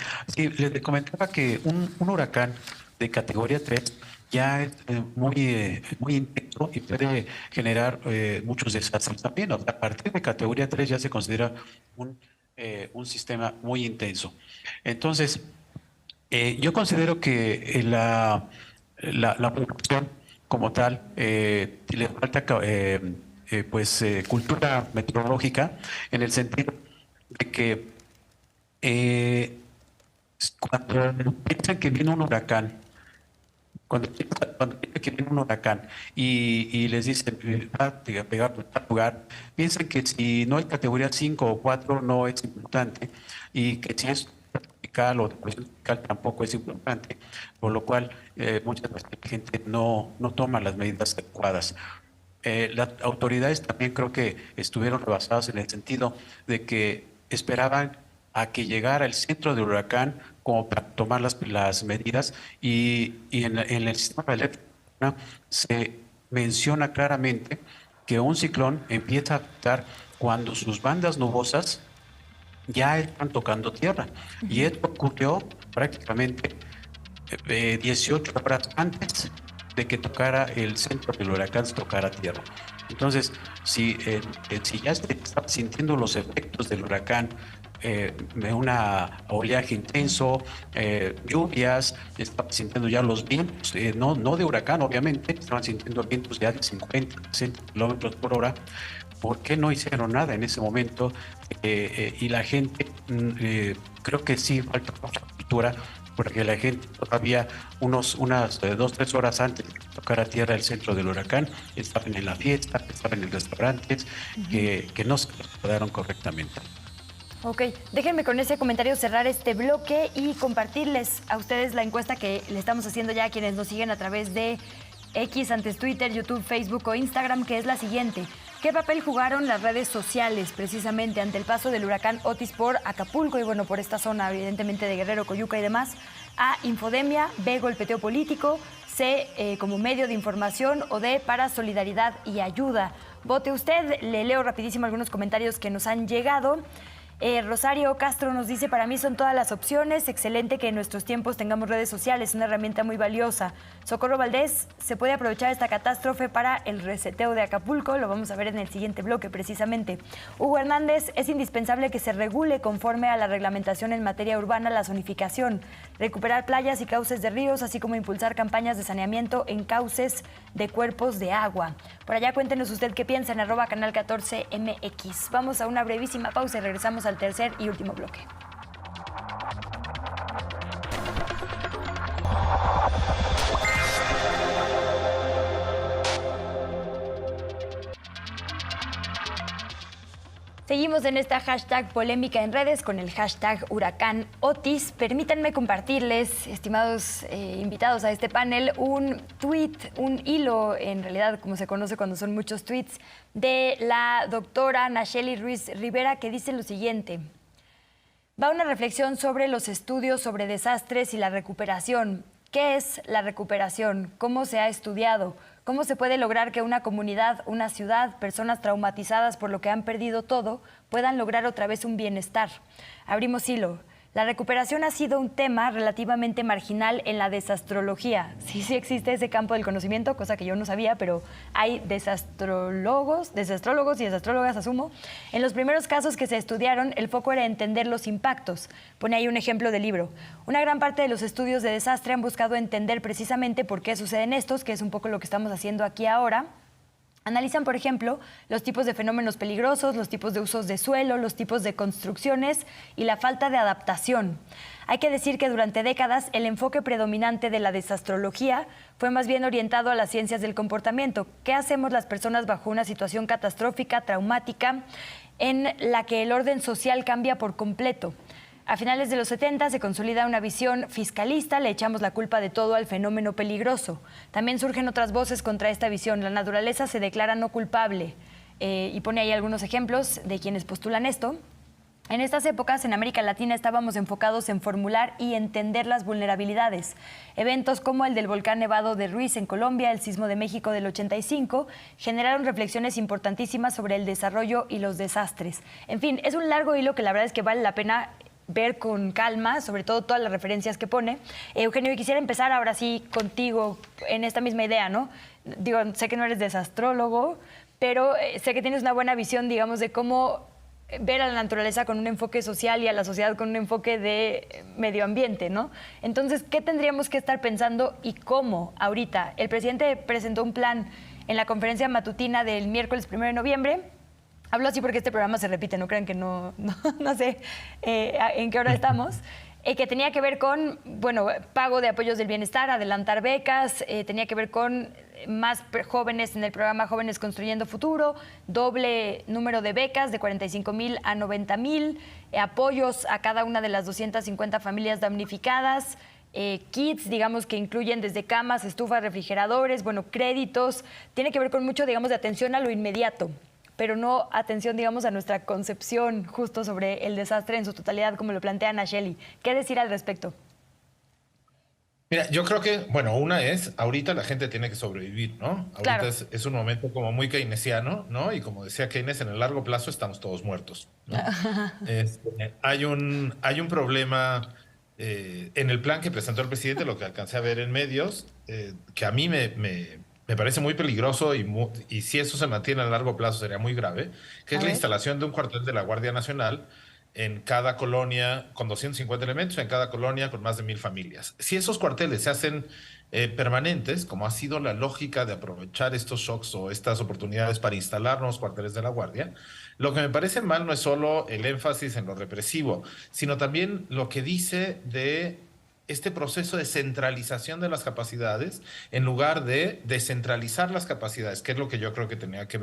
les comentaba que un huracán de categoría 3 ya es muy intenso y puede generar muchos desastres también. O sea, a partir de categoría 3 ya se considera un sistema muy intenso. Entonces, yo considero que la población como tal le falta cultura meteorológica en el sentido de que cuando piensan que viene un huracán, cuando piensan que viene un huracán y les dicen va a pegar por tal lugar, piensan que si no hay categoría 5 o 4 no es importante y que si es tropical o depresión tropical tampoco es importante, por lo cual muchas veces la gente no toma las medidas adecuadas. Las autoridades también creo que estuvieron rebasadas en el sentido de que esperaban a que llegara el centro del huracán como para tomar las medidas y en el sistema eléctrico se menciona claramente que un ciclón empieza a afectar cuando sus bandas nubosas ya están tocando tierra. Y esto ocurrió prácticamente 18 horas antes de que tocara el centro del huracán, se tocara tierra. Entonces, si ya se está sintiendo los efectos del huracán, una oleaje intenso, lluvias, estaban sintiendo ya los vientos, no de huracán obviamente, estaban sintiendo vientos ya de 50, 60 kilómetros por hora. ¿Por qué no hicieron nada en ese momento? Y la gente, creo que sí falta mucha cultura, porque la gente todavía unas 2-3 horas antes de tocar a tierra el centro del huracán, estaban en la fiesta, estaban en restaurantes, que no se acomodaron correctamente. Ok, déjenme con ese comentario cerrar este bloque y compartirles a ustedes la encuesta que le estamos haciendo ya a quienes nos siguen a través de X, antes Twitter, YouTube, Facebook o Instagram, que es la siguiente. ¿Qué papel jugaron las redes sociales precisamente ante el paso del huracán Otis por Acapulco y bueno, por esta zona evidentemente de Guerrero, Coyuca y demás? A, infodemia, B, golpeteo político, C, como medio de información o D, para solidaridad y ayuda. Vote usted, le leo rapidísimo algunos comentarios que nos han llegado. Rosario Castro nos dice, para mí son todas las opciones, excelente que en nuestros tiempos tengamos redes sociales, una herramienta muy valiosa. Socorro Valdés, se puede aprovechar esta catástrofe para el reseteo de Acapulco, lo vamos a ver en el siguiente bloque precisamente. Hugo Hernández, es indispensable que se regule conforme a la reglamentación en materia urbana la zonificación, recuperar playas y cauces de ríos, así como impulsar campañas de saneamiento en cauces de cuerpos de agua. Por allá cuéntenos usted qué piensa en @canal 14MX. Vamos a una brevísima pausa y regresamos al tercer y último bloque. Seguimos en esta hashtag polémica en redes con el hashtag huracán Otis. Permítanme compartirles, estimados invitados a este panel, un tweet, un hilo, en realidad como se conoce cuando son muchos tweets, de la doctora Nacheli Ruiz Rivera, que dice lo siguiente. va una reflexión sobre los estudios sobre desastres y la recuperación. ¿Qué es la recuperación? ¿Cómo se ha estudiado? ¿Cómo se puede lograr que una comunidad, una ciudad, personas traumatizadas por lo que han perdido todo, puedan lograr otra vez un bienestar? Abrimos hilo. La recuperación ha sido un tema relativamente marginal en la desastrología. Sí existe ese campo del conocimiento, cosa que yo no sabía, pero hay desastrólogos y desastrólogas, asumo. En los primeros casos que se estudiaron, el foco era entender los impactos. Pone ahí un ejemplo del libro. Una gran parte de los estudios de desastre han buscado entender precisamente por qué suceden estos, que es un poco lo que estamos haciendo aquí ahora. Analizan, por ejemplo, los tipos de fenómenos peligrosos, los tipos de usos de suelo, los tipos de construcciones y la falta de adaptación. Hay que decir que durante décadas el enfoque predominante de la desastrología fue más bien orientado a las ciencias del comportamiento. ¿Qué hacemos las personas bajo una situación catastrófica, traumática, en la que el orden social cambia por completo? A finales de los 70 se consolida una visión fiscalista, le echamos la culpa de todo al fenómeno peligroso. También surgen otras voces contra esta visión. La naturaleza se declara no culpable y pone ahí algunos ejemplos de quienes postulan esto. En estas épocas, en América Latina, estábamos enfocados en formular y entender las vulnerabilidades. Eventos como el del volcán Nevado de Ruiz en Colombia, el sismo de México del 85, generaron reflexiones importantísimas sobre el desarrollo y los desastres. En fin, es un largo hilo que la verdad es que vale la pena ver con calma, sobre todo todas las referencias que pone. Eugenio, quisiera empezar ahora sí contigo en esta misma idea, ¿no? Digo, sé que no eres desastrólogo, pero sé que tienes una buena visión, digamos, de cómo ver a la naturaleza con un enfoque social y a la sociedad con un enfoque de medio ambiente, ¿no? Entonces, ¿qué tendríamos que estar pensando y cómo ahorita? El presidente presentó un plan en la conferencia matutina del miércoles 1 de noviembre. Hablo así porque este programa se repite, no crean que no sé en qué hora estamos, que tenía que ver con, bueno, pago de apoyos del bienestar, adelantar becas, tenía que ver con más jóvenes en el programa Jóvenes Construyendo Futuro, doble número de becas de 45,000 a 90,000, apoyos a cada una de las 250 familias damnificadas, kits, digamos, que incluyen desde camas, estufas, refrigeradores, bueno, créditos. Tiene que ver con mucho, digamos, de atención a lo inmediato, pero no atención, digamos, a nuestra concepción justo sobre el desastre en su totalidad, como lo plantea Nacheli. ¿Qué decir al respecto? Mira, yo creo que, bueno, una es, ahorita la gente tiene que sobrevivir, ¿no? Ahorita Claro. es un momento como muy keynesiano, ¿no? Y como decía Keynes, en el largo plazo estamos todos muertos, ¿no? Hay un problema en el plan que presentó el presidente, lo que alcancé a ver en medios, que a mí me parece muy peligroso y si eso se mantiene a largo plazo sería muy grave, que es la instalación de un cuartel de la Guardia Nacional en cada colonia con 250 elementos, en cada colonia con más de 1,000 familias. Si esos cuarteles se hacen permanentes, como ha sido la lógica de aprovechar estos shocks o estas oportunidades para instalar nuevos cuarteles de la Guardia, lo que me parece mal no es solo el énfasis en lo represivo, sino también lo que dice de este proceso de centralización de las capacidades en lugar de descentralizar las capacidades, que es lo que yo creo que tendría que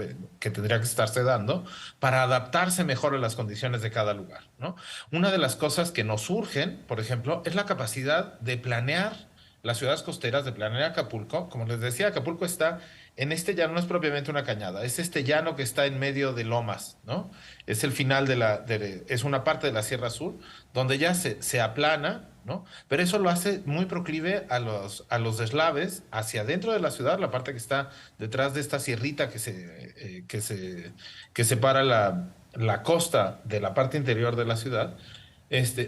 estarse dando para adaptarse mejor a las condiciones de cada lugar, ¿no? Una de las cosas que nos surgen, por ejemplo, es la capacidad de planear las ciudades costeras, de planear Acapulco. Como les decía, Acapulco está en este llano, no es propiamente una cañada, es este llano que está en medio de lomas, ¿no? Es el final es una parte de la Sierra Sur, donde ya se aplana, ¿no? Pero eso lo hace muy proclive a los deslaves hacia adentro de la ciudad, la parte que está detrás de esta sierrita que separa la costa de la parte interior de la ciudad.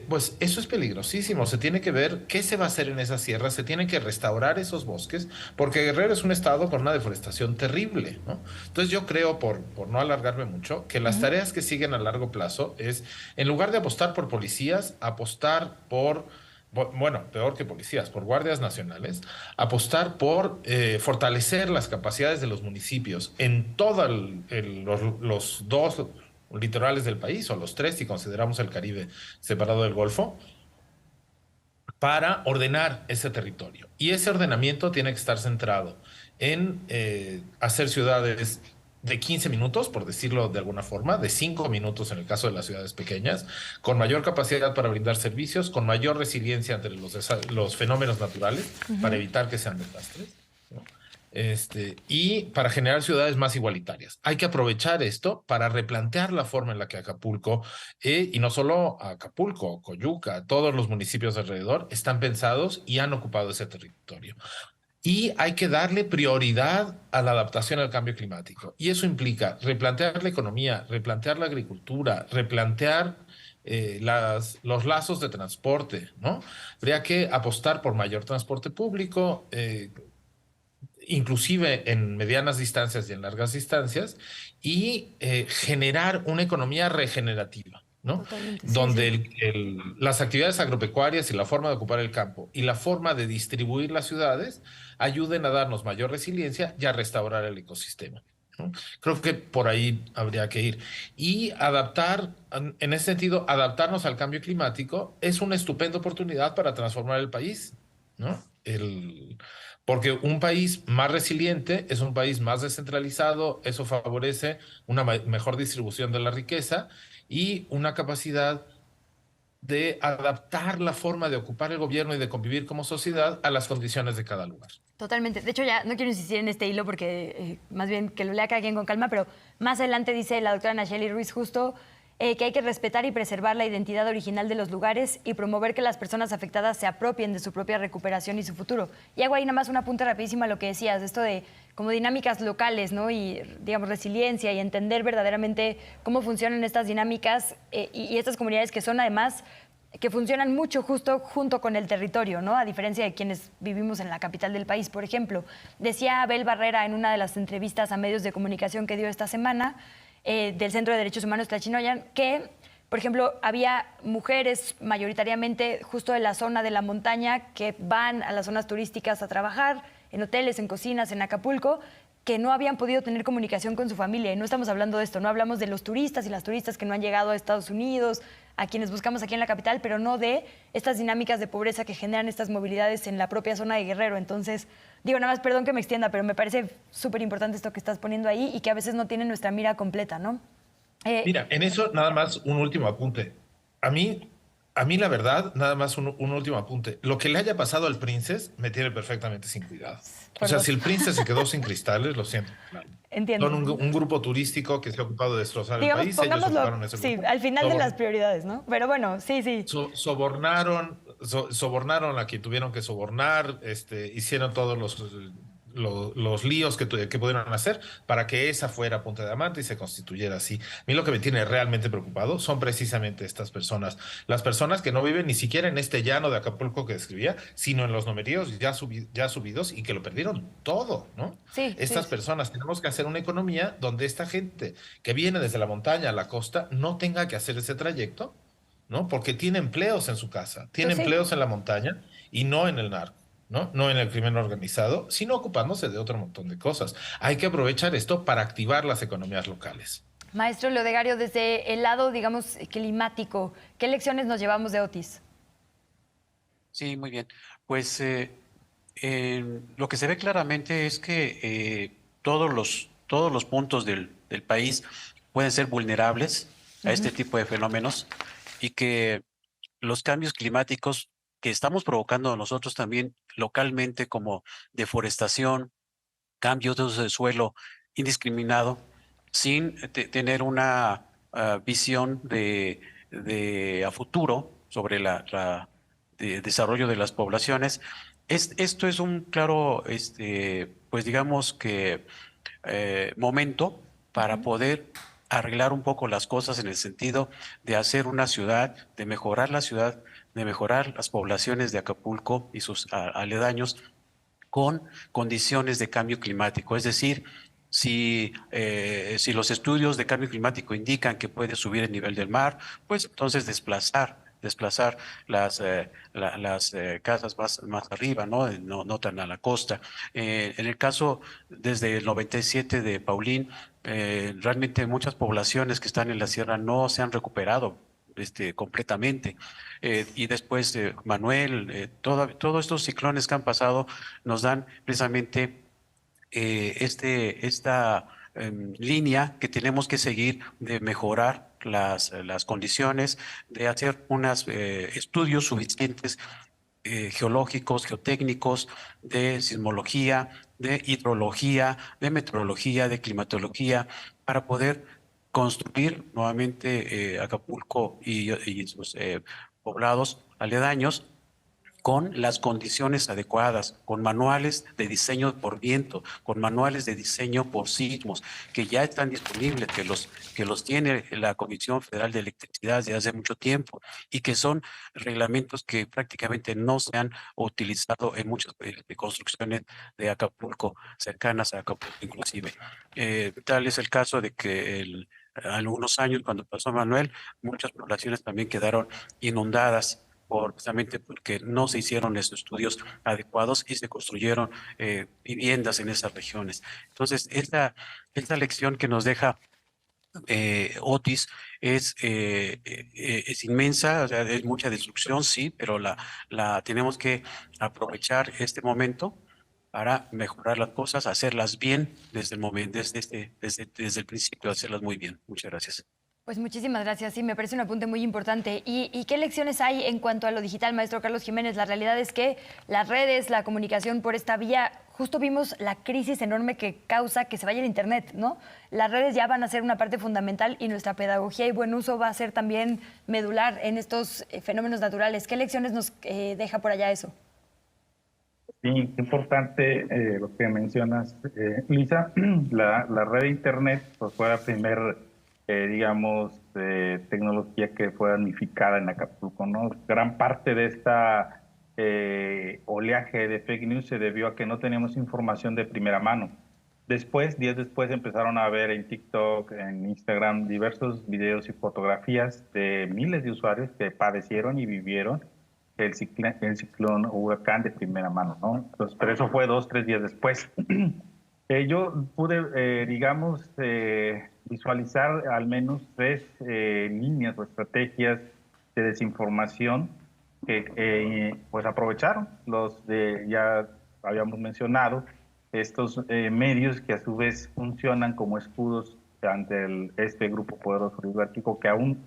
Pues eso es peligrosísimo. Se tiene que ver qué se va a hacer en esa sierra, se tienen que restaurar esos bosques, porque Guerrero es un estado con una deforestación terrible, ¿no? Entonces yo creo, por no alargarme mucho, que las tareas que siguen a largo plazo es, en lugar de apostar por policías, apostar por, bueno, peor que policías, por guardias nacionales, apostar por fortalecer las capacidades de los municipios en todos los dos litorales del país, o los tres si consideramos el Caribe separado del Golfo, para ordenar ese territorio. Y ese ordenamiento tiene que estar centrado en hacer ciudades de 15 minutos, por decirlo de alguna forma, de 5 minutos en el caso de las ciudades pequeñas, con mayor capacidad para brindar servicios, con mayor resiliencia ante los fenómenos naturales, para evitar que sean desastres, ¿no? y para generar ciudades más igualitarias. Hay que aprovechar esto para replantear la forma en la que Acapulco, y no solo Acapulco, Coyuca, todos los municipios alrededor están pensados y han ocupado ese territorio. Y hay que darle prioridad a la adaptación al cambio climático. Y eso implica replantear la economía, replantear la agricultura, replantear los lazos de transporte, ¿no? Habría que apostar por mayor transporte público, inclusive en medianas distancias y en largas distancias, y generar una economía regenerativa, ¿no? Totalmente, sí, Donde sí. las actividades agropecuarias y la forma de ocupar el campo y la forma de distribuir las ciudades ayuden a darnos mayor resiliencia y a restaurar el ecosistema, ¿no? Creo que por ahí habría que ir. Y adaptar, en ese sentido, adaptarnos al cambio climático es una estupenda oportunidad para transformar el país, ¿no? Porque un país más resiliente es un país más descentralizado, eso favorece una mejor distribución de la riqueza y una capacidad de adaptar la forma de ocupar el gobierno y de convivir como sociedad a las condiciones de cada lugar. Totalmente. De hecho, ya no quiero insistir en este hilo porque más bien que lo lea cada quien con calma, pero más adelante dice la doctora Nacheli Ruiz justo que hay que respetar y preservar la identidad original de los lugares y promover que las personas afectadas se apropien de su propia recuperación y su futuro. Y hago ahí nada más una punta rapidísima a lo que decías, esto de como dinámicas locales, ¿no? Y, digamos, resiliencia y entender verdaderamente cómo funcionan estas dinámicas y estas comunidades que son además que funcionan mucho justo junto con el territorio, ¿no? A diferencia de quienes vivimos en la capital del país, por ejemplo. Decía Abel Barrera en una de las entrevistas a medios de comunicación que dio esta semana del Centro de Derechos Humanos Tlachinoyan, que, por ejemplo, había mujeres mayoritariamente justo de la zona de la montaña que van a las zonas turísticas a trabajar, en hoteles, en cocinas, en Acapulco, que no habían podido tener comunicación con su familia. Y no estamos hablando de esto, no hablamos de los turistas y las turistas que no han llegado a Estados Unidos, a quienes buscamos aquí en la capital, pero no de estas dinámicas de pobreza que generan estas movilidades en la propia zona de Guerrero. Entonces, digo, nada más, perdón que me extienda, pero me parece súper importante esto que estás poniendo ahí y que a veces no tiene nuestra mira completa, ¿no? Mira, en eso nada más un último apunte. A mí, a mí la verdad, nada más un último apunte. Lo que le haya pasado al Princes me tiene perfectamente sin cuidado. O sea, Perdón. si el Princes se quedó sin cristales, lo siento. Entiendo. Son un grupo turístico que se ha ocupado de destrozar el Digamos, país. Ellos pongámoslo, ocuparon ese sí, grupo. al final de las prioridades, ¿no? Pero bueno, sí, sí. Sobornaron a quien tuvieron que sobornar, hicieron todos los líos que pudieron hacer para que esa fuera Punta de Diamante y se constituyera así. A mí lo que me tiene realmente preocupado son precisamente estas personas, las personas que no viven ni siquiera en este llano de Acapulco que describía, sino en los numeríos ya subidos y que lo perdieron todo, ¿no? Sí, Estas sí. personas, tenemos que hacer una economía donde esta gente que viene desde la montaña a la costa no tenga que hacer ese trayecto, ¿no? Porque tiene empleos en su casa, tiene Pues sí. empleos en la montaña y no en el narco, ¿no? No en el crimen organizado, sino ocupándose de otro montón de cosas. Hay que aprovechar esto para activar las economías locales. Maestro Leodegario, desde el lado, digamos, climático, ¿qué lecciones nos llevamos de Otis? Sí, muy bien. Pues lo que se ve claramente es que todos los puntos del país pueden ser vulnerables a este tipo de fenómenos y que los cambios climáticos que estamos provocando nosotros también localmente, como deforestación, cambio de uso de suelo indiscriminado, sin tener una visión de a futuro sobre desarrollo de las poblaciones. Esto es un claro, pues digamos que momento para poder arreglar un poco las cosas en el sentido de hacer una ciudad, de mejorar la ciudad, de mejorar las poblaciones de Acapulco y sus aledaños con condiciones de cambio climático. Es decir, si los estudios de cambio climático indican que puede subir el nivel del mar, pues entonces desplazar las casas más arriba, ¿no? No tan a la costa. En el caso desde el 97 de Paulín, realmente muchas poblaciones que están en la sierra no se han recuperado completamente. Y después Manuel, todos estos ciclones que han pasado nos dan precisamente esta línea que tenemos que seguir de mejorar las condiciones, de hacer unos estudios suficientes geológicos, geotécnicos, de sismología, de hidrología, de meteorología, de climatología, para poder construir nuevamente Acapulco y sus poblados aledaños con las condiciones adecuadas, con manuales de diseño por viento, con manuales de diseño por sismos, que ya están disponibles, que los tiene la Comisión Federal de Electricidad desde hace mucho tiempo y que son reglamentos que prácticamente no se han utilizado en muchas construcciones de Acapulco, cercanas a Acapulco inclusive. Tal es el caso de que algunos años, cuando pasó Manuel, muchas poblaciones también quedaron inundadas precisamente porque no se hicieron esos estudios adecuados y se construyeron viviendas en esas regiones. Entonces, esta lección que nos deja Otis es inmensa, o sea, es mucha destrucción, sí, pero la tenemos que aprovechar este momento para mejorar las cosas, hacerlas bien desde el momento, desde el principio, hacerlas muy bien. Muchas gracias. Pues muchísimas gracias, sí, me parece un apunte muy importante. ¿Y qué lecciones hay en cuanto a lo digital, maestro Carlos Jiménez? La realidad es que las redes, la comunicación por esta vía, justo vimos la crisis enorme que causa que se vaya el Internet, ¿no? Las redes ya van a ser una parte fundamental y nuestra pedagogía y buen uso va a ser también medular en estos fenómenos naturales. ¿Qué lecciones nos deja por allá eso? Sí, qué importante lo que mencionas, Lisa. La red de Internet pues, fue la primera digamos, tecnología que fue unificada en Acapulco, ¿no? Gran parte de esta oleaje de fake news se debió a que no teníamos información de primera mano. Después, días después, empezaron a ver en TikTok, en Instagram, diversos videos y fotografías de miles de usuarios que padecieron y vivieron el ciclón huracán de primera mano, ¿no? Entonces, pero eso fue 2-3 días después. Yo pude, digamos, visualizar al menos 3 líneas o estrategias de desinformación que pues aprovecharon los ya habíamos mencionado, estos medios que a su vez funcionan como escudos ante este grupo poderoso oligarquico que aún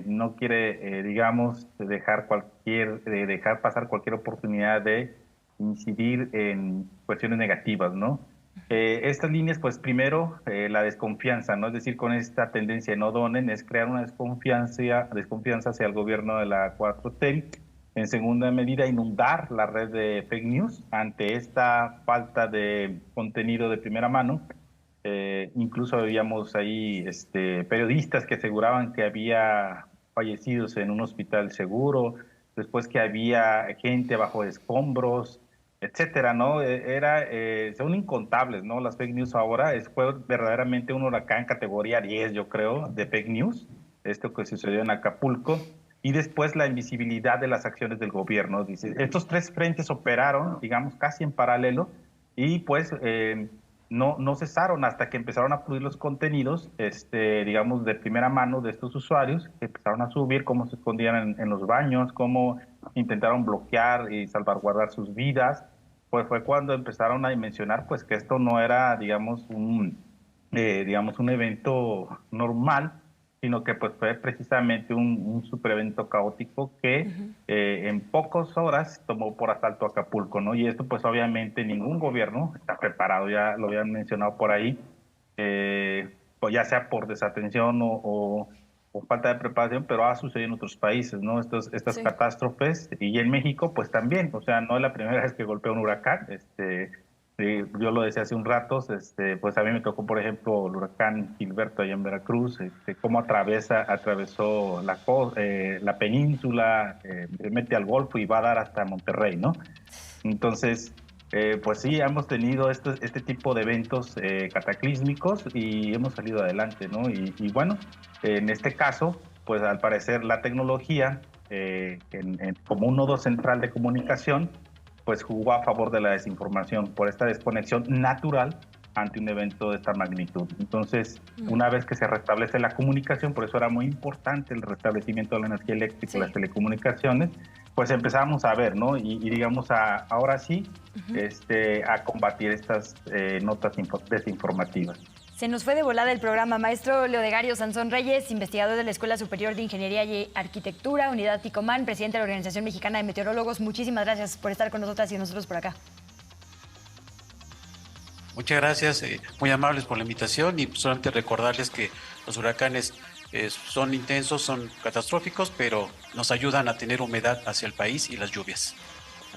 no quiere, digamos, dejar pasar cualquier oportunidad de incidir en cuestiones negativas, ¿no? Estas líneas, pues primero, la desconfianza, ¿no? Es decir, con esta tendencia de no donen, es crear una desconfianza hacia el gobierno de la 4T. En segunda medida, inundar la red de fake news ante esta falta de contenido de primera mano. Incluso veíamos ahí periodistas que aseguraban que había fallecidos en un hospital seguro, después que había gente bajo escombros, etcétera, ¿no? Son incontables, ¿no? Las fake news ahora fue verdaderamente un huracán categoría 10, yo creo, de fake news, esto que sucedió en Acapulco, y después la invisibilidad de las acciones del gobierno. Dice, estos 3 frentes operaron, digamos, casi en paralelo, y pues no cesaron hasta que empezaron a fluir los contenidos, digamos, de primera mano de estos usuarios, que empezaron a subir cómo se escondían en los baños, cómo intentaron bloquear y salvaguardar sus vidas. Pues fue cuando empezaron a mencionar pues que esto no era, digamos, un evento normal, sino que pues fue precisamente un superevento caótico que en pocas horas tomó por asalto Acapulco, ¿no? Y esto pues obviamente ningún gobierno está preparado, ya lo habían mencionado por ahí, pues ya sea por desatención o falta de preparación, pero ha sucedido en otros países, ¿no? Estas catástrofes, y en México pues también, o sea, no es la primera vez que golpea un huracán, yo lo decía hace un rato, pues a mí me tocó, por ejemplo, el huracán Gilberto allá en Veracruz, cómo atravesó la península, se mete al Golfo y va a dar hasta Monterrey, ¿no? Entonces, pues sí, hemos tenido este tipo de eventos cataclísmicos y hemos salido adelante, ¿no? Y bueno, en este caso, pues al parecer la tecnología, como un nodo central de comunicación, pues jugó a favor de la desinformación por esta desconexión natural ante un evento de esta magnitud. Entonces, una vez que se restablece la comunicación, por eso era muy importante el restablecimiento de la energía eléctrica y las telecomunicaciones, pues empezamos a ver, ¿no? Y digamos, ahora sí, a combatir estas notas desinformativas. Se nos fue de volada el programa. Maestro Leodegario Sansón Reyes, investigador de la Escuela Superior de Ingeniería y Arquitectura, Unidad Ticomán, presidente de la Organización Mexicana de Meteorólogos. Muchísimas gracias por estar con nosotras y nosotros por acá. Muchas gracias, muy amables por la invitación y solamente recordarles que los huracanes son intensos, son catastróficos, pero nos ayudan a tener humedad hacia el país y las lluvias.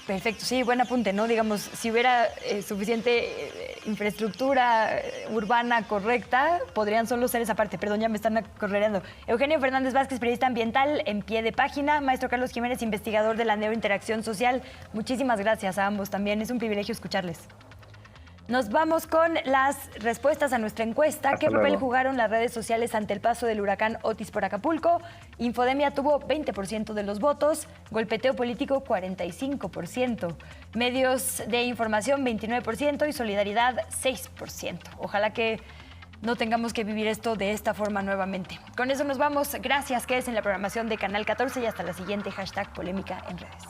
Perfecto, sí, buen apunte, ¿no? Digamos, si hubiera suficiente infraestructura urbana correcta, podrían solo ser esa parte. Perdón, ya me están acorreando. Eugenio Fernández Vázquez, periodista ambiental, en pie de página. Maestro Carlos Jiménez, investigador de la neurointeracción social. Muchísimas gracias a ambos también. Es un privilegio escucharles. Nos vamos con las respuestas a nuestra encuesta. ¿Qué papel jugaron las redes sociales ante el paso del huracán Otis por Acapulco? Infodemia tuvo 20% de los votos, golpeteo político 45%, medios de información 29% y solidaridad 6%. Ojalá que no tengamos que vivir esto de esta forma nuevamente. Con eso nos vamos. Gracias, que es en la programación de Canal 14 y hasta la siguiente #polémica en redes.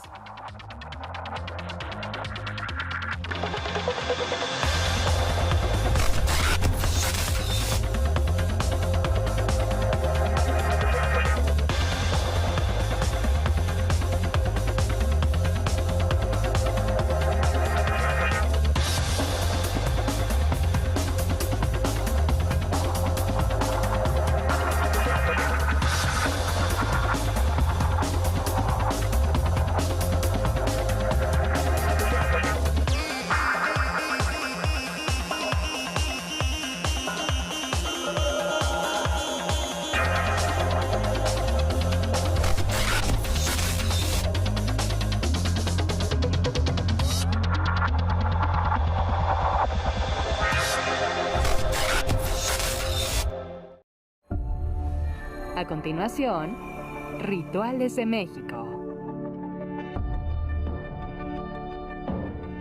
A continuación, Rituales de México.